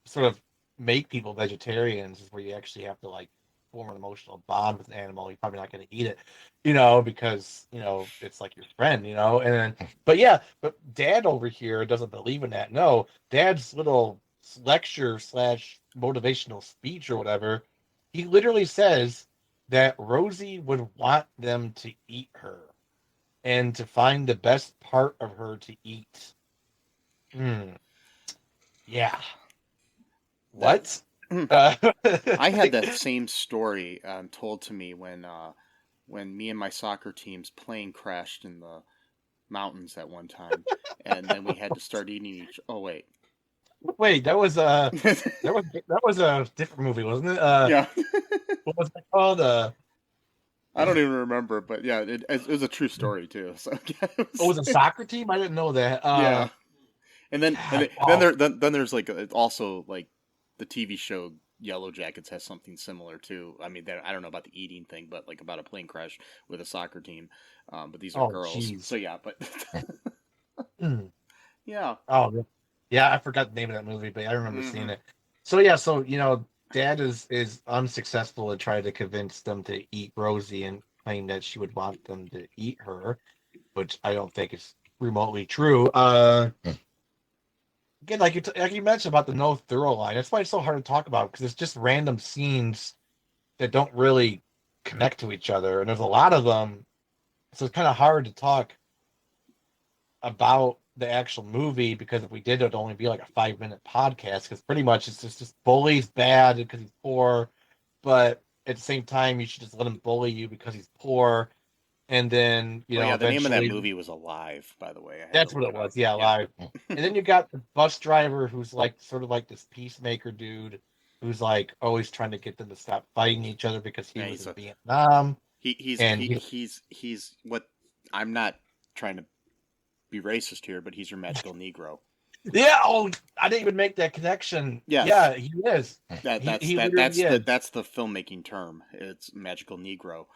sort of make people vegetarians, is where you actually have to like form an emotional bond with an animal. You're probably not going to eat it, because it's like your friend, and then, but yeah, but Dad over here doesn't believe in that. No, Dad's little lecture slash motivational speech or whatever, he literally says that Rosie would want them to eat her and to find the best part of her to eat. Hmm. Yeah. That What? Uh, I had that same story told to me when me and my soccer team's plane crashed in the mountains at one time, and then we had to start eating each. Oh wait, Wait, that was a different movie, wasn't it? yeah, What was it called? I don't even remember, but yeah, it was a true story too. So yeah, Oh, it was a soccer team? I didn't know that. yeah. And then God, wow. then there's like also like the TV show Yellow Jackets has something similar too. I mean, I don't know about the eating thing, but like about a plane crash with a soccer team. But these are Oh, girls, so jeez. yeah. But Mm. yeah, Oh, yeah. I forgot the name of that movie, but I remember hmm seeing it. So yeah, so Dad is unsuccessful in trying to convince them to eat Rosie and claim that she would want them to eat her, which I don't think is remotely true. Again, like you mentioned about the no thorough line, that's why it's so hard to talk about, because it's just random scenes that don't really connect to each other, and there's a lot of them, so it's kind of hard to talk about the actual movie, because if we did, it'd only be like a 5-minute podcast, because pretty much it's just bullies bad because he's poor, but at the same time you should just let him bully you because he's poor, and then oh yeah, the name of that eventually. movie was Alive, by the way. I had to That's what look it it up. was. Yeah, Yeah, live. And then you got the bus driver who's like sort of like this peacemaker dude who's like always trying to get them to stop fighting each other because he yeah, was in Vietnam. And he's what I'm not trying to be racist here, but he's your magical Negro. yeah, oh, I didn't even make that connection. Yes, Yeah, he is. He literally is. that's the filmmaking term. It's magical Negro,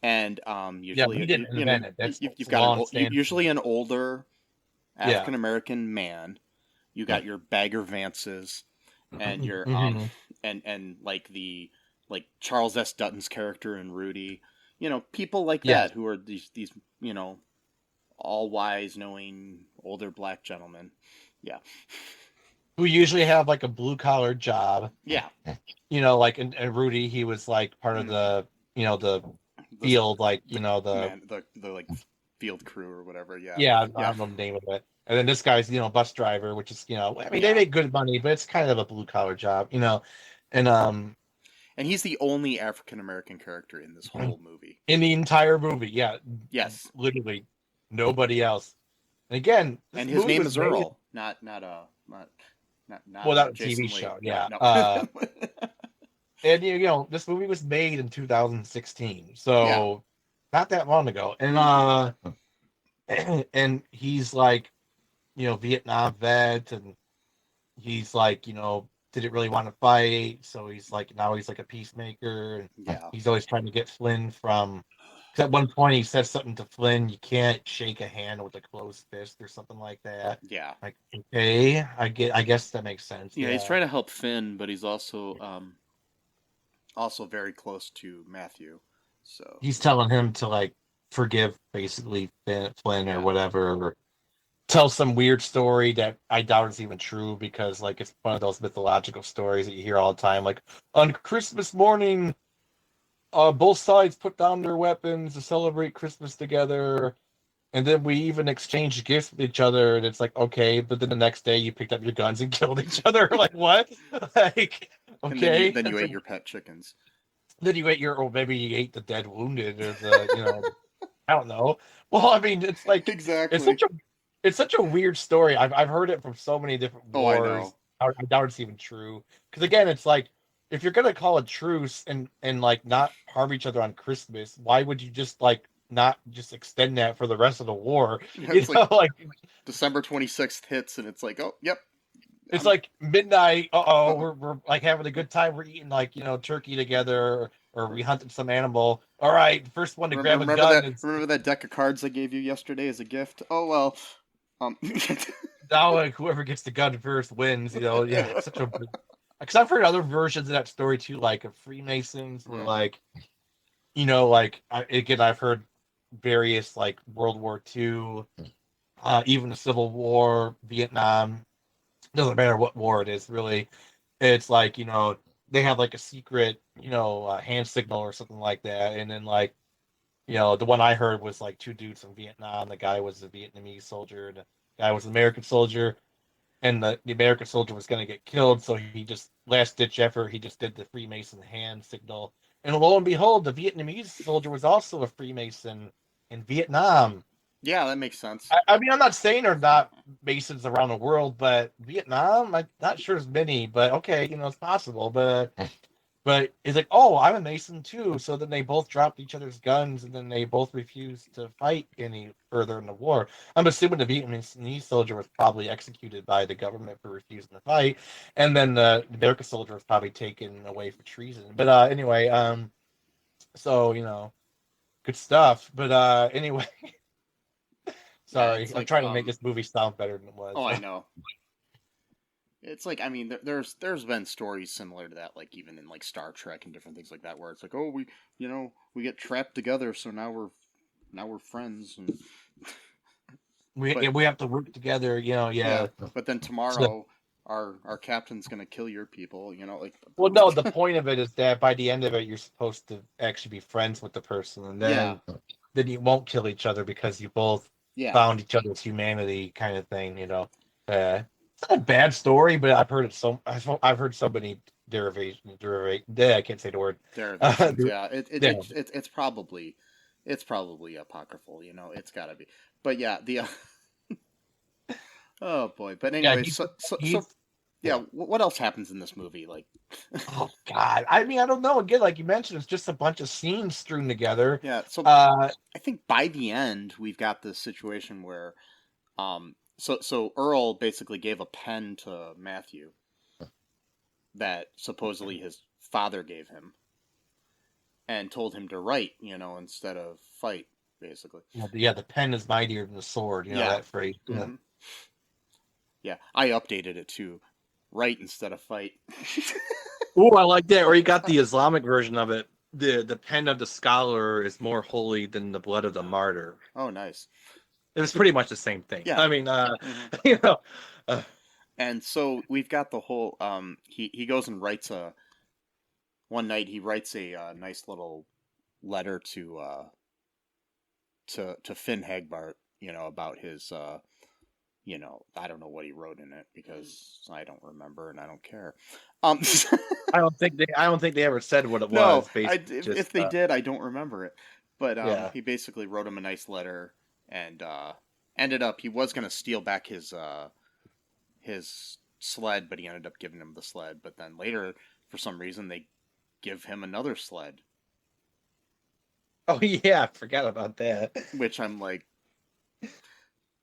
and Yeah, usually he didn't invent it. That's you've got long standing. usually an older Yeah. African American man. You got your Bagger Vances, and your Hmm. and like the like Charles S. Dutton's character in Rudy. People like Yes. that who are these all wise, knowing older black gentlemen. Yeah, Who usually have like a blue collar job. yeah. Like and Rudy, he was like part of Mm-hmm. the The field, like, the the like field crew or whatever. Yeah, yeah, I yeah, don't know the name of it. And then this guy's, bus driver, which is, I mean, they yeah. make good money, but it's kind of a blue collar job. And And he's the only African American character in this whole movie. in the entire movie, yeah, Yes, literally nobody else. And again, this and his movie name was is made, Earl, not well, that was a TV Jason Lee. show, Yeah, yeah. no. And this movie was made in 2016, Yeah. so not that long ago. And and he's like, Vietnam vet, and he's like, didn't really want to fight, so he's like, now he's like a peacemaker, and Yeah. he's always trying to get Flynn from. Because at one point he says something to Flynn, you can't shake a hand with a closed fist or something like that. Yeah. Like, okay, I guess that makes sense. Yeah, he's Yeah, trying to help Finn, but he's also very close to Matthew. So, he's telling him to like forgive basically Flynn or yeah. whatever, or tell some weird story that I doubt is even true, because like it's one of those mythological stories that you hear all the time. Like, on Christmas morning, both sides put down their weapons to celebrate Christmas together, and then we even exchanged gifts with each other. And it's like, okay, but then the next day you picked up your guns and killed each other. Like, what? Like, And then okay. you ate your pet chickens. Then you ate or maybe you ate the dead wounded, or I don't know. Well, I mean, it's Exactly. such a it's such a weird story. I've heard it from so many different Oh, I wars, know. I doubt it's even true. Because again, it's like if you're gonna call a truce and like not harm each other on Christmas, why would you just like not just extend that for the rest of the war? You It's like know, like December 26th hits, and it's like, oh, yep, it's I'm, like midnight. Oh, we're like having a good time. We're eating like turkey together, or we hunted some animal. All right, first one to grab a remember gun that. is Remember that deck of cards I gave you yesterday as a gift? Oh well. Um, now like whoever gets the gun first wins. Yeah, it's such a. Because I've heard other versions of that story too, like of Freemasons, where like again, I've heard various like World War II, even the Civil War, Vietnam. Doesn't matter what war it is, really. It's like they have like a secret hand signal or something like that, and then like the one I heard was like two dudes from Vietnam. The guy was a Vietnamese soldier, and the guy was an American soldier, and the American soldier was going to get killed, so he just last ditch effort. He just did the Freemason hand signal, and lo and behold, the Vietnamese soldier was also a Freemason in Vietnam. yeah, that makes sense. I mean, I'm not saying there's not Masons around the world, but Vietnam, I'm not sure there's many. But okay, it's possible. But it's like, oh, I'm a Mason too. So then they both dropped each other's guns, and then they both refused to fight any further in the war. I'm assuming the Vietnamese soldier was probably executed by the government for refusing to fight, and then the American soldier was probably taken away for treason. But anyway, so good stuff. But anyway, Yeah, sorry, it's I'm like trying to make this movie sound better than it was. oh, I know. It's like, I mean, there's been stories similar to that, like even in like Star Trek and different things like that, where it's like, oh, we get trapped together, so now we're friends, and but We have to work together. yeah, Yeah. but then So, tomorrow our captain's gonna kill your people, like well, no, the point of it is that by the end of it, you're supposed to actually be friends with the person, and yeah, then you won't kill each other because you both yeah, found each other's humanity, kind of thing. It's not a bad story, but I've heard it I've heard so many I can't say the word. derivations, yeah. Yeah. It's probably apocryphal, it's gotta be, but yeah, oh boy, but Yeah, anyway, so he's yeah, yeah. what else happens in this movie? Like, Oh God. I mean, I don't know. Again, like you mentioned, it's just a bunch of scenes strewn together. yeah, so Uh I think by the end we've got this situation where so Earl basically gave a pen to Matthew that supposedly his father gave him and told him to write, instead of fight, basically. yeah, the pen is mightier than the sword, Yeah. that phrase. Yeah. hmm Yeah, I updated it to write instead of fight. Oh, I like that. Or you got the Islamic version of it. The pen of the scholar is more holy than the blood of the martyr. Oh, nice. It was pretty much the same thing. Yeah. I mean, hmm you know, uh, And so we've got the whole he goes and writes a one night he writes a nice little letter to Finn Hagbart, about his I don't know what he wrote in it because I don't remember and I don't care. Um, I don't think they ever said what it no, was. Basically, if just they did, I don't remember it. But yeah. he basically wrote him a nice letter and ended up he was gonna steal back his sled, but he ended up giving him the sled. But then later, for some reason, they give him another sled, Oh yeah, I forgot about that. which I'm like,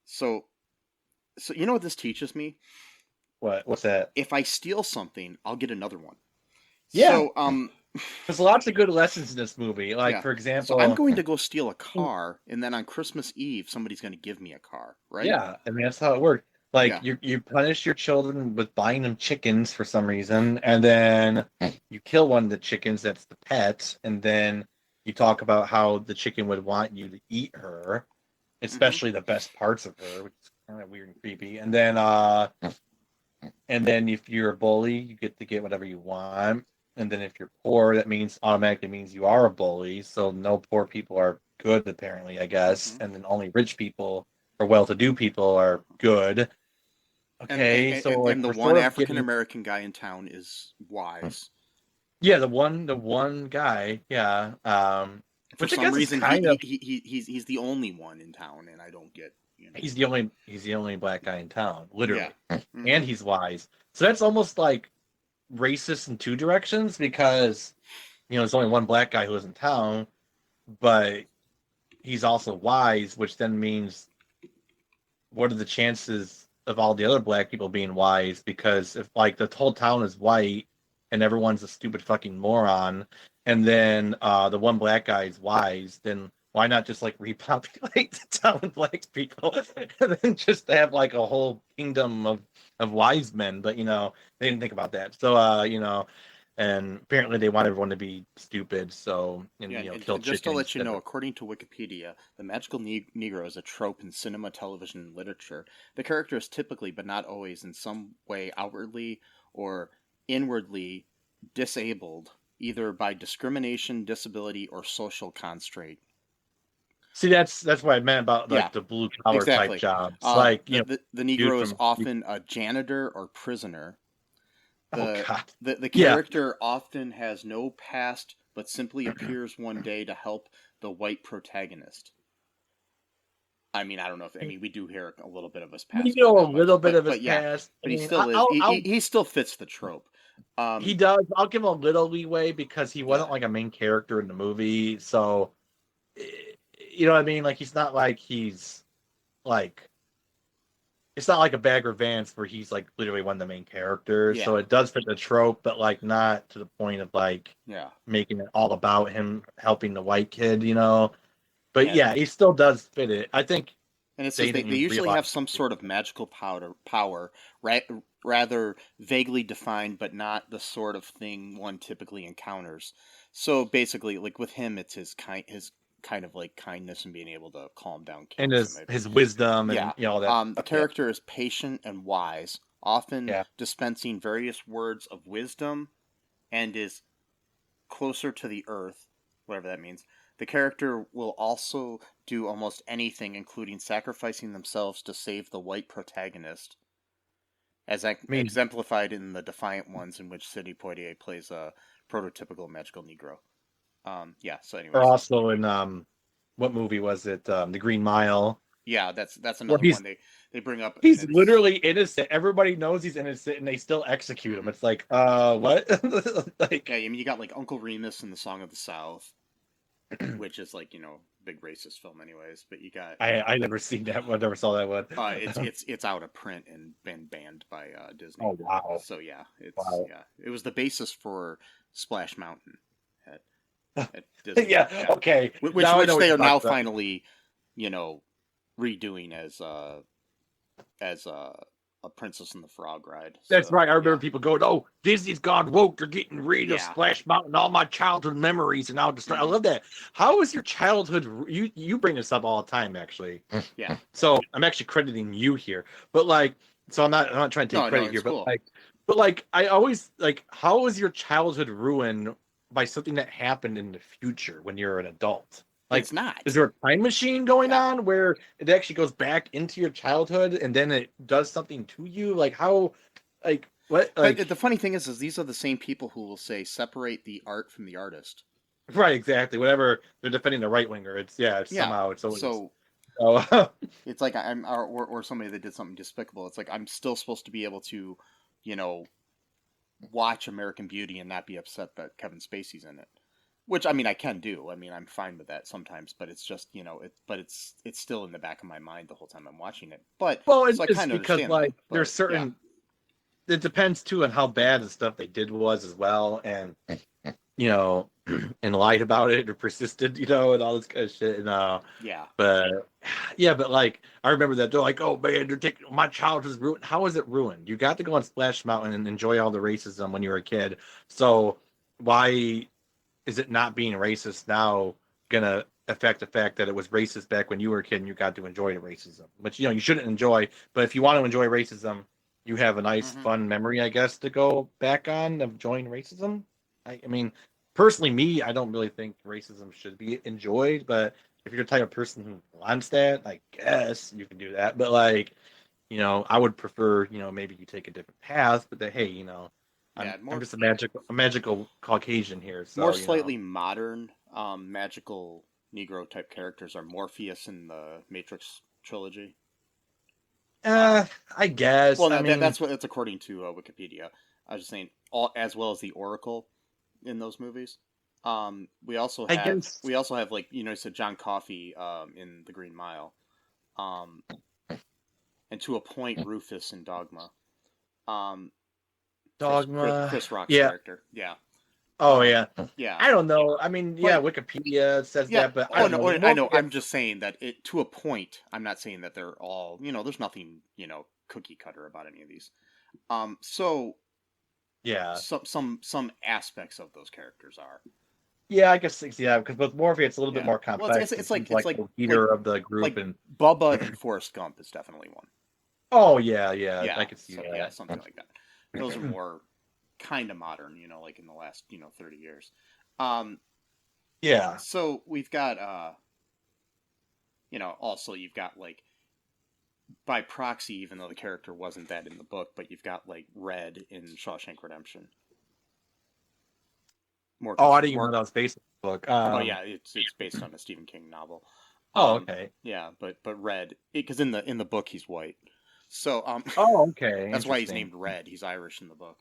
so you know what this teaches me? What's that? If I steal something, I'll get another one. Yeah, So there's lots of good lessons in this movie. Like yeah. for So I'm example, going to go steal a car, and then on Christmas Eve, somebody's going to give me a car, right? yeah, I mean that's how it works. Like Yeah. you punish your children with buying them chickens for some reason, and then you kill one of the chickens that's the pet, and then you talk about how the chicken would want you to eat her, especially the best parts of her, which is kind of weird and creepy. And then if you're a bully, you get to get whatever you want. And then if you're poor, that means automatically means you are a bully. So no poor people are good, apparently, I guess. Mhm. And then only rich people or well-to-do people are good. And, Okay, and, so and, like and the we're one sort of African getting American guy in town is wise. yeah, the one guy, For which I some guess is reason, kind of he's the only one in town, and I don't get He's the only black guy in town, literally, Mm-hmm. and he's wise. So that's almost like racist in two directions because there's only one black guy who is in town, but he's also wise, which then means what are the chances of all the other black people being wise? Because if like the whole town is white and everyone's a stupid fucking moron, and then the one black guy is wise, then why not just like repopulate the town with black people and then just have like a whole kingdom of wise men? But they didn't think about that. So and apparently they want everyone to be stupid. So and kill just to let chickens you know, according to Wikipedia, the magical Negro is a trope in cinema, television, and literature. The character is typically, but not always, in some way outwardly or inwardly disabled, either by discrimination, disability, or social constraint. See, that's what I meant about like the blue collar type jobs. Like the Negro is often a janitor or prisoner. The character often has no past, but simply appears one day to help the white protagonist. I mean, I don't know if we do hear a little bit of his past. A little bit of his past, but he still is. He still fits the trope. He does. I'll give him a little leeway because he wasn't like a main character in the movie, so you know what I mean. Like he's not like it's not like a Bagger Vance where he's like literally one of the main characters. Yeah. So it does fit the trope, but like not to the point of like making it all about him helping the white kid, But he still does fit it. I think. And it's they usually have some sort of magical power, right? Rather vaguely defined, but not the sort of thing one typically encounters. So basically, like with him, it's his kind of like kindness and being able to calm down kids. And his wisdom and all that. The character is patient and wise, often dispensing various words of wisdom, and is closer to the earth, whatever that means. The character will also do almost anything, including sacrificing themselves to save the white protagonist, as exemplified in the Defiant Ones, in which Sidney Poitier plays a prototypical magical Negro. So anyway. Or also in what movie was it? The Green Mile. Yeah, that's another one they bring up. He's literally innocent. Everybody knows he's innocent, and they still execute him. It's like, what? like, you got like Uncle Remus in the Song of the South, which is like big racist film, anyways. But you got I never seen that one. Never saw that one. It's out of print and been banned by Disney. Oh wow! So it was the basis for Splash Mountain. At Disney. Okay. Which they are now finally, redoing as a Princess and the Frog ride. That's right. I remember people going, "Oh, Disney's gone woke. They're getting rid of Splash Mountain, all my childhood memories, and I'll destroy." I love that. How was your childhood? You bring this up all the time, actually. Yeah. So I'm actually crediting you here, but like, so I'm not trying to take credit here, cool. but like, I always like, how was your childhood ruined by something that happened in the future when you're an adult? Like, it's not. Is there a time machine going on where it actually goes back into your childhood and then it does something to you? Like how, like what? Like, the funny thing is these are the same people who will say separate the art from the artist. Right, exactly. Whatever they're defending the right winger, it's somehow it's always. So it's like I'm or somebody that did something despicable. It's like I'm still supposed to be able to, watch American Beauty and not be upset that Kevin Spacey's in it. Which I can do. I'm fine with that sometimes, but it's just it's still in the back of my mind the whole time I'm watching it. But it's because like there's certain. It depends too on how bad the stuff they did was as well, and and lied about it or persisted, and all this kind of shit. And but like I remember that they're like, "Oh man, they're taking my childhood's ruined." How is it ruined? You got to go on Splash Mountain and enjoy all the racism when you were a kid. So why is it not being racist now gonna affect the fact that it was racist back when you were a kid and you got to enjoy the racism? Which you shouldn't enjoy, but if you want to enjoy racism, you have a nice fun memory, I guess, to go back on of enjoying racism. I mean, personally, me, I don't really think racism should be enjoyed, but if you're the type of person who wants that, I guess you can do that. But like, I would prefer, maybe you take a different path, but that, hey, I'm just a magical Caucasian here. So, more slightly modern magical Negro type characters are Morpheus in the Matrix trilogy. I guess. Well, I mean, that's according to Wikipedia. I was just saying, all as well as the Oracle in those movies. I guess. we also have like you said John Coffey in The Green Mile, um, and to a point Rufus in Dogma. Um, Dogma. Chris Rock's Yeah. character. Yeah. Oh yeah. Yeah. I don't know. I mean, yeah, But Wikipedia says yeah. that, but I Oh don't no. know. The I more know. we get, I'm just saying that it to a point. I'm not saying that they're all. There's nothing cookie cutter about any of these. So yeah, some aspects of those characters are. yeah, I guess yeah, because with Morphe, it's a little bit Yeah. more Well, complex. it's He's like like the leader of the group, like and Bubba in Forrest Gump is definitely one. oh yeah, yeah, Yeah. I could see So that. yeah, something like that. Those are more kind of modern, like in the last 30 years. Um, Yeah. so we've got also you've got like by proxy, even though the character wasn't that in the book, but you've got like Red in Shawshank Redemption. Oh, I didn't even know that was based on the book. Oh yeah, it's based on a Stephen King novel. Oh, okay. Yeah, but Red, because in the book he's white, so Oh, okay. that's why he's Interesting. named Red. He's Irish in the book.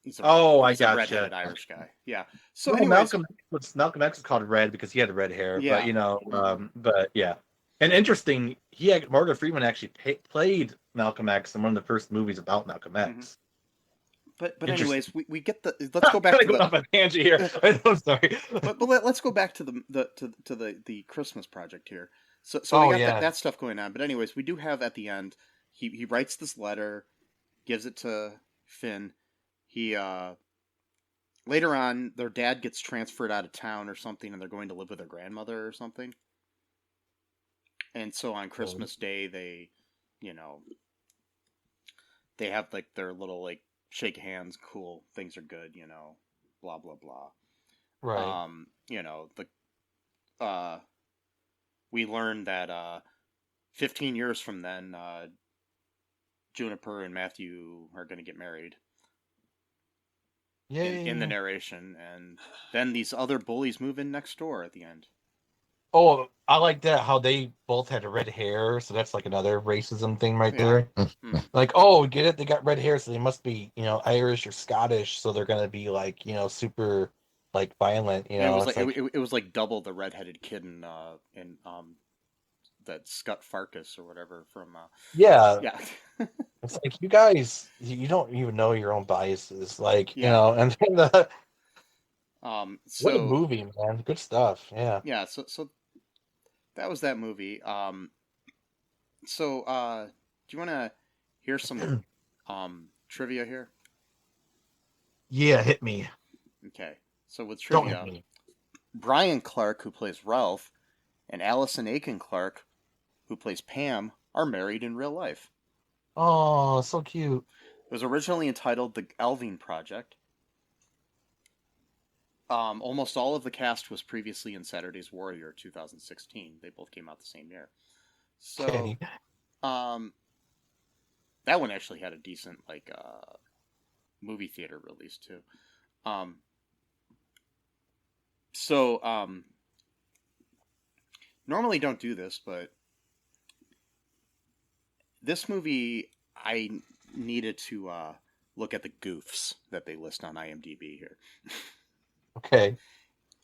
He's I he's a gotcha. redheaded Irish guy. Yeah. So, Well, anyways, Malcolm X was called Red because he had red hair, yeah. but but yeah. And interesting, Morgan Freeman actually played Malcolm X in one of the first movies about Malcolm X. But anyways, we get the. Let's go back to going off a tangent here. I'm sorry. but let's go back to the Christmas project here. So we got that stuff going on. But anyways, we do have at the end. He writes this letter, gives it to Finn. He later on, their dad gets transferred out of town or something, and they're going to live with their grandmother or something. And so on Christmas Day, they have like their little like shake hands, cool, things are good, blah blah blah. Right. We learned that 15 years from then, Juniper and Matthew are going to get married. In the narration, and then these other bullies move in next door at the end. Oh, I like that how they both had red hair, so that's like another racism thing right there. Like, oh, get it? They got red hair, so they must be, Irish or Scottish, so they're gonna be like, super like violent, It was it was like double the redheaded kid in that Scott Farkas or whatever from yeah. It's like you guys, you don't even know your own biases, like and then so what a movie, man, good stuff. Yeah, so that was that movie. So do you want to hear some trivia here? Yeah, hit me. Okay, so with trivia, don't hit me. Brian Clark, who plays Ralph, and Allison Aiken Clark, who plays Pam, are married in real life. Oh, so cute. It was originally entitled The Elving Project. Almost all of the cast was previously in Saturday's Warrior 2016. They both came out the same year. So, okay. That one actually had a decent movie theater release too. Normally don't do this, but this movie I needed to look at the goofs that they list on IMDb here. Okay.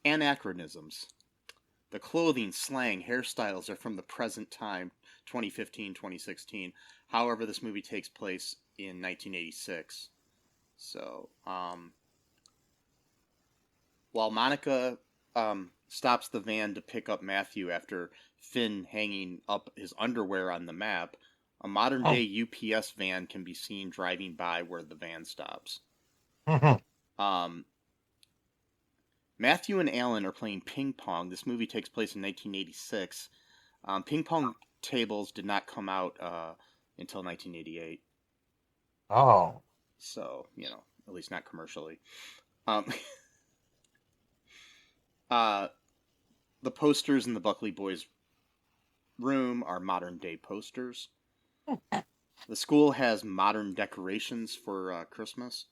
Anachronisms. The clothing, slang, hairstyles are from the present time, 2015, 2016. However, this movie takes place in 1986. So, while Monica stops the van to pick up Matthew after Finn hanging up his underwear on the map, a modern-day UPS van can be seen driving by where the van stops. Matthew and Alan are playing ping pong. This movie takes place in 1986. Ping pong tables did not come out until 1988. Oh. So, at least not commercially. The posters in the Buckley boys' room are modern day posters. The school has modern decorations for Christmas.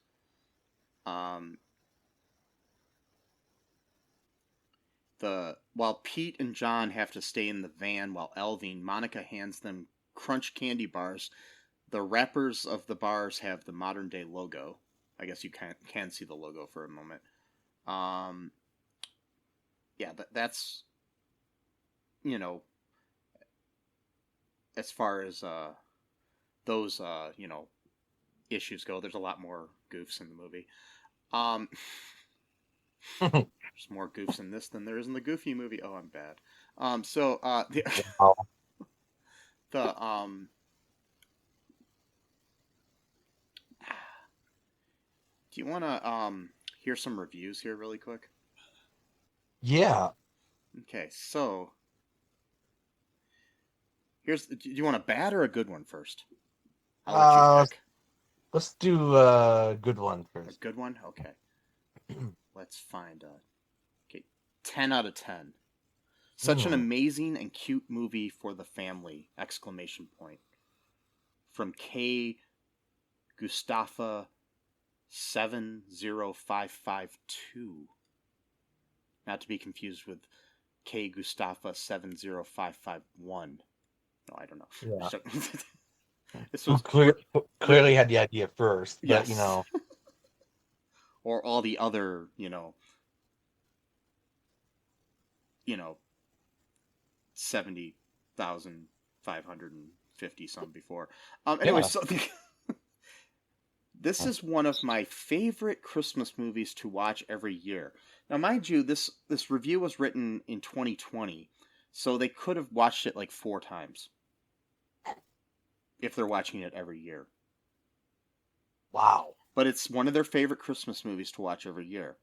While Pete and John have to stay in the van while elving, Monica hands them crunch candy bars. The wrappers of the bars have the modern day logo. I guess you can see the logo for a moment. Yeah, that's, you know, as far as those issues go. There's a lot more goofs in the movie. There's more goofs in this than there is in the Goofy movie. Oh, I'm bad. Wow. The do you want to hear some reviews here really quick? Yeah. Okay, so do you want a bad or a good one first? I'll let you pick. Let's do a good one A first. good one? Okay. Let's find okay, 10 out of 10. Such an amazing and cute movie for the family! Exclamation point. From K. Gustafa 70552. Not to be confused with K. Gustafa 70551. No, I don't know. Yeah. This Who was clearly had the idea first, but yes. you know. Or all the other, 70,550 some before. Anyway, Yeah. so this is one of my favorite Christmas movies to watch every year. Now, mind you, this review was written in 2020, so they could have watched it like 4 times if they're watching it every year. Wow. But it's one of their favorite Christmas movies to watch every year.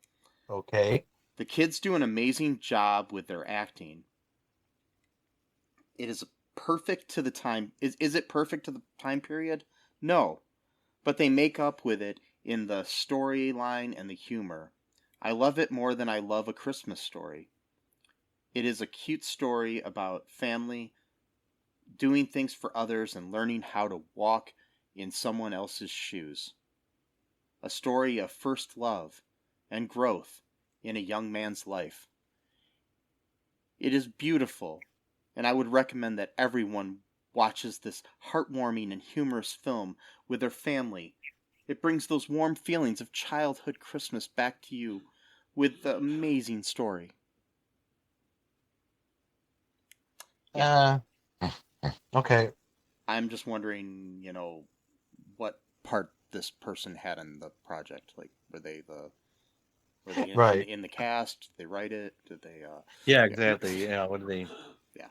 Okay. The kids do an amazing job with their acting. It is perfect to the time. Is it perfect to the time period? No. But they make up with it in the storyline and the humor. I love it more than I love A Christmas Story. It is a cute story about family, doing things for others, and learning how to walk in someone else's shoes. A story of first love and growth in a young man's life. It is beautiful, and I would recommend that everyone watches this heartwarming and humorous film with their family. It brings those warm feelings of childhood Christmas back to you with the amazing story. Okay. I'm just wondering, what part this person had in the project. Like, were they Right. in the cast? Did they write it? Did they? Yeah, exactly. Yeah, what do they? Yeah.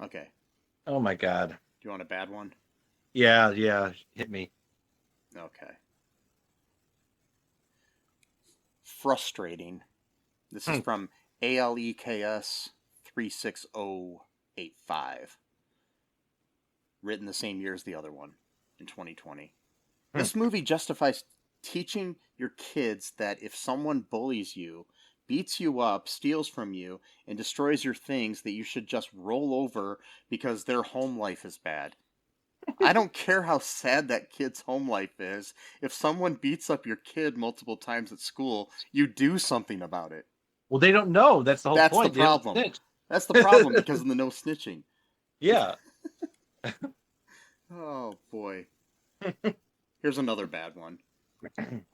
Okay. Oh my God. Do you want a bad one? Yeah, hit me. Okay. Frustrating. This is from ALEKS 36085. Written the same year as the other one, in 2020. This movie justifies teaching your kids that if someone bullies you, beats you up, steals from you, and destroys your things, that you should just roll over because their home life is bad. I don't care how sad that kid's home life is. If someone beats up your kid multiple times at school, you do something about it. Well, they don't know. That's the whole That's point. the problem. That's the problem because of the no snitching. Yeah. Oh, boy. Here's another bad one.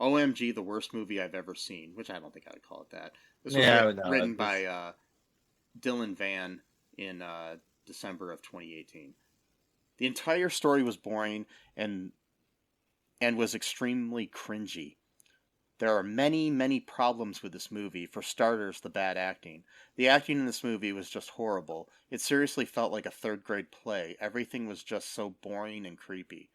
OMG, the worst movie I've ever seen, which I don't think I'd call it that. This was written by Dylan Van in December of 2018. The entire story was boring and was extremely cringy. There are many, many problems with this movie. For starters, the bad acting. The acting in this movie was just horrible. It seriously felt like a third-grade play. Everything was just so boring and creepy.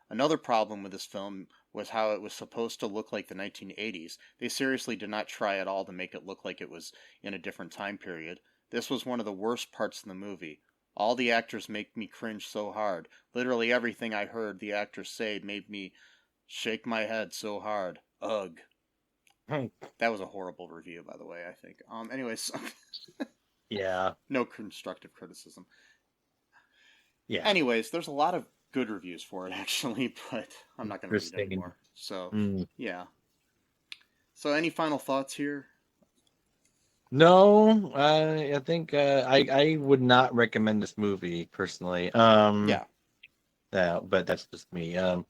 Another problem with this film was how it was supposed to look like the 1980s. They seriously did not try at all to make it look like it was in a different time period. This was one of the worst parts of the movie. All the actors make me cringe so hard. Literally everything I heard the actors say made me shake my head so hard. Ugh. That was a horrible review, by the way, I think. Anyways. Yeah. No constructive criticism. Yeah. Anyways, there's a lot of good reviews for it, actually, but I'm not going to read anymore. So, yeah. So, any final thoughts here? No, I think I would not recommend this movie personally. Yeah. Yeah, but that's just me. I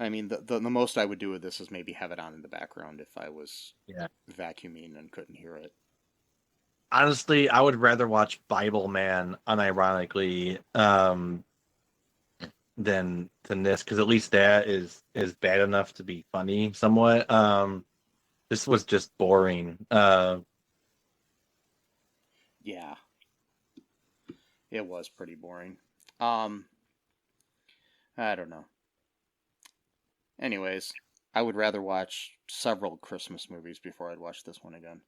mean, the most I would do with this is maybe have it on in the background if I was Yeah. vacuuming and couldn't hear it. Honestly, I would rather watch Bible Man unironically than this, because at least that is bad enough to be funny somewhat. This was just boring. Yeah, it was pretty boring. Um, I don't know. Anyways, I would rather watch several Christmas movies before I'd watch this one again.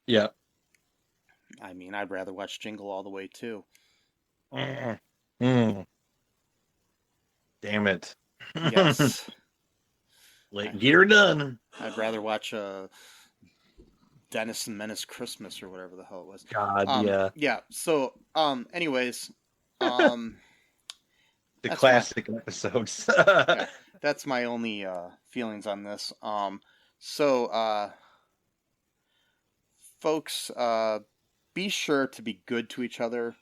Yeah. I mean, I'd rather watch Jingle All the Way too. Mm. Damn it. Yes. Get her done. I'd rather watch Dennis and Menace Christmas or whatever the hell it was. God, yeah. Yeah. So, anyways, The that's classic episodes. yeah, that's my only feelings on this. So, folks, be sure to be good to each other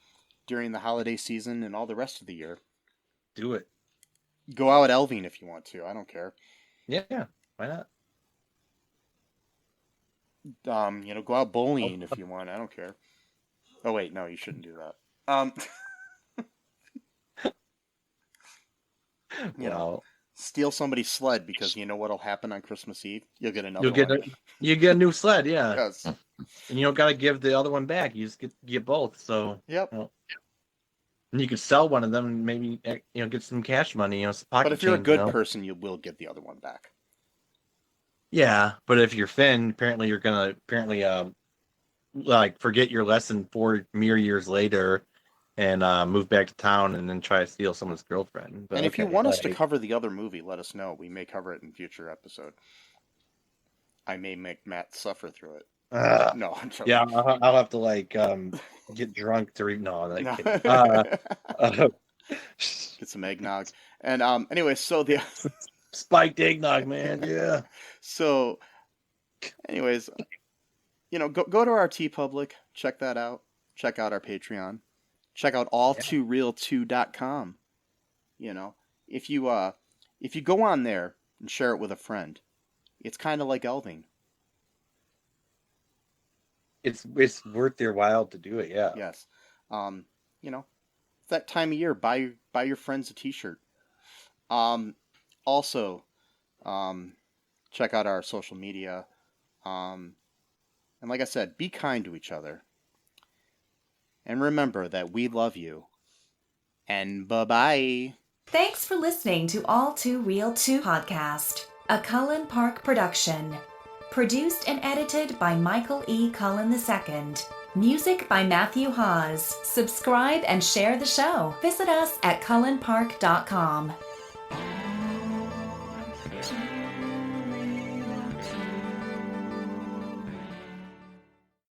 during the holiday season and all the rest of the year. Do it. Go out elving if you want to. I don't care. Yeah, why not? Go out bullying if you want. I don't care. Oh wait, no, you shouldn't do that. You know, steal somebody's sled because you know what'll happen on Christmas Eve? You'll get another one. You get a new sled, yeah. Yes. And you don't gotta give the other one back. You just get both. So Yep. And you could sell one of them and maybe get some cash money. Some pocket But if you're a change, good person, you will get the other one back. Yeah, but if you're Finn, apparently you're gonna like forget your lesson 4 mere years later and move back to town and then try to steal someone's girlfriend. But and if you want us to cover the other movie, let us know. We may cover it in future episode. I may make Matt suffer through it. No, I'm joking. Yeah, I'll have to get drunk to read. No, kidding. Get some eggnog. And anyway, so the spiked eggnog, man. Yeah. So, anyways, go to our TeePublic, check that out. Check out our Patreon. Check out all2real2.com. If you go on there and share it with a friend, it's kind of like elving. It's worth their while to do it, yeah. Yes. It's that time of year, buy your friends a t-shirt. Also, check out our social media. And like I said, be kind to each other. And remember that we love you. And bye-bye. Thanks for listening to All Too Real 2 podcast, a Cullen Park production. Produced and edited by Michael E. Cullen II. Music by Matthew Hawes. Subscribe and share the show. Visit us at cullenpark.com.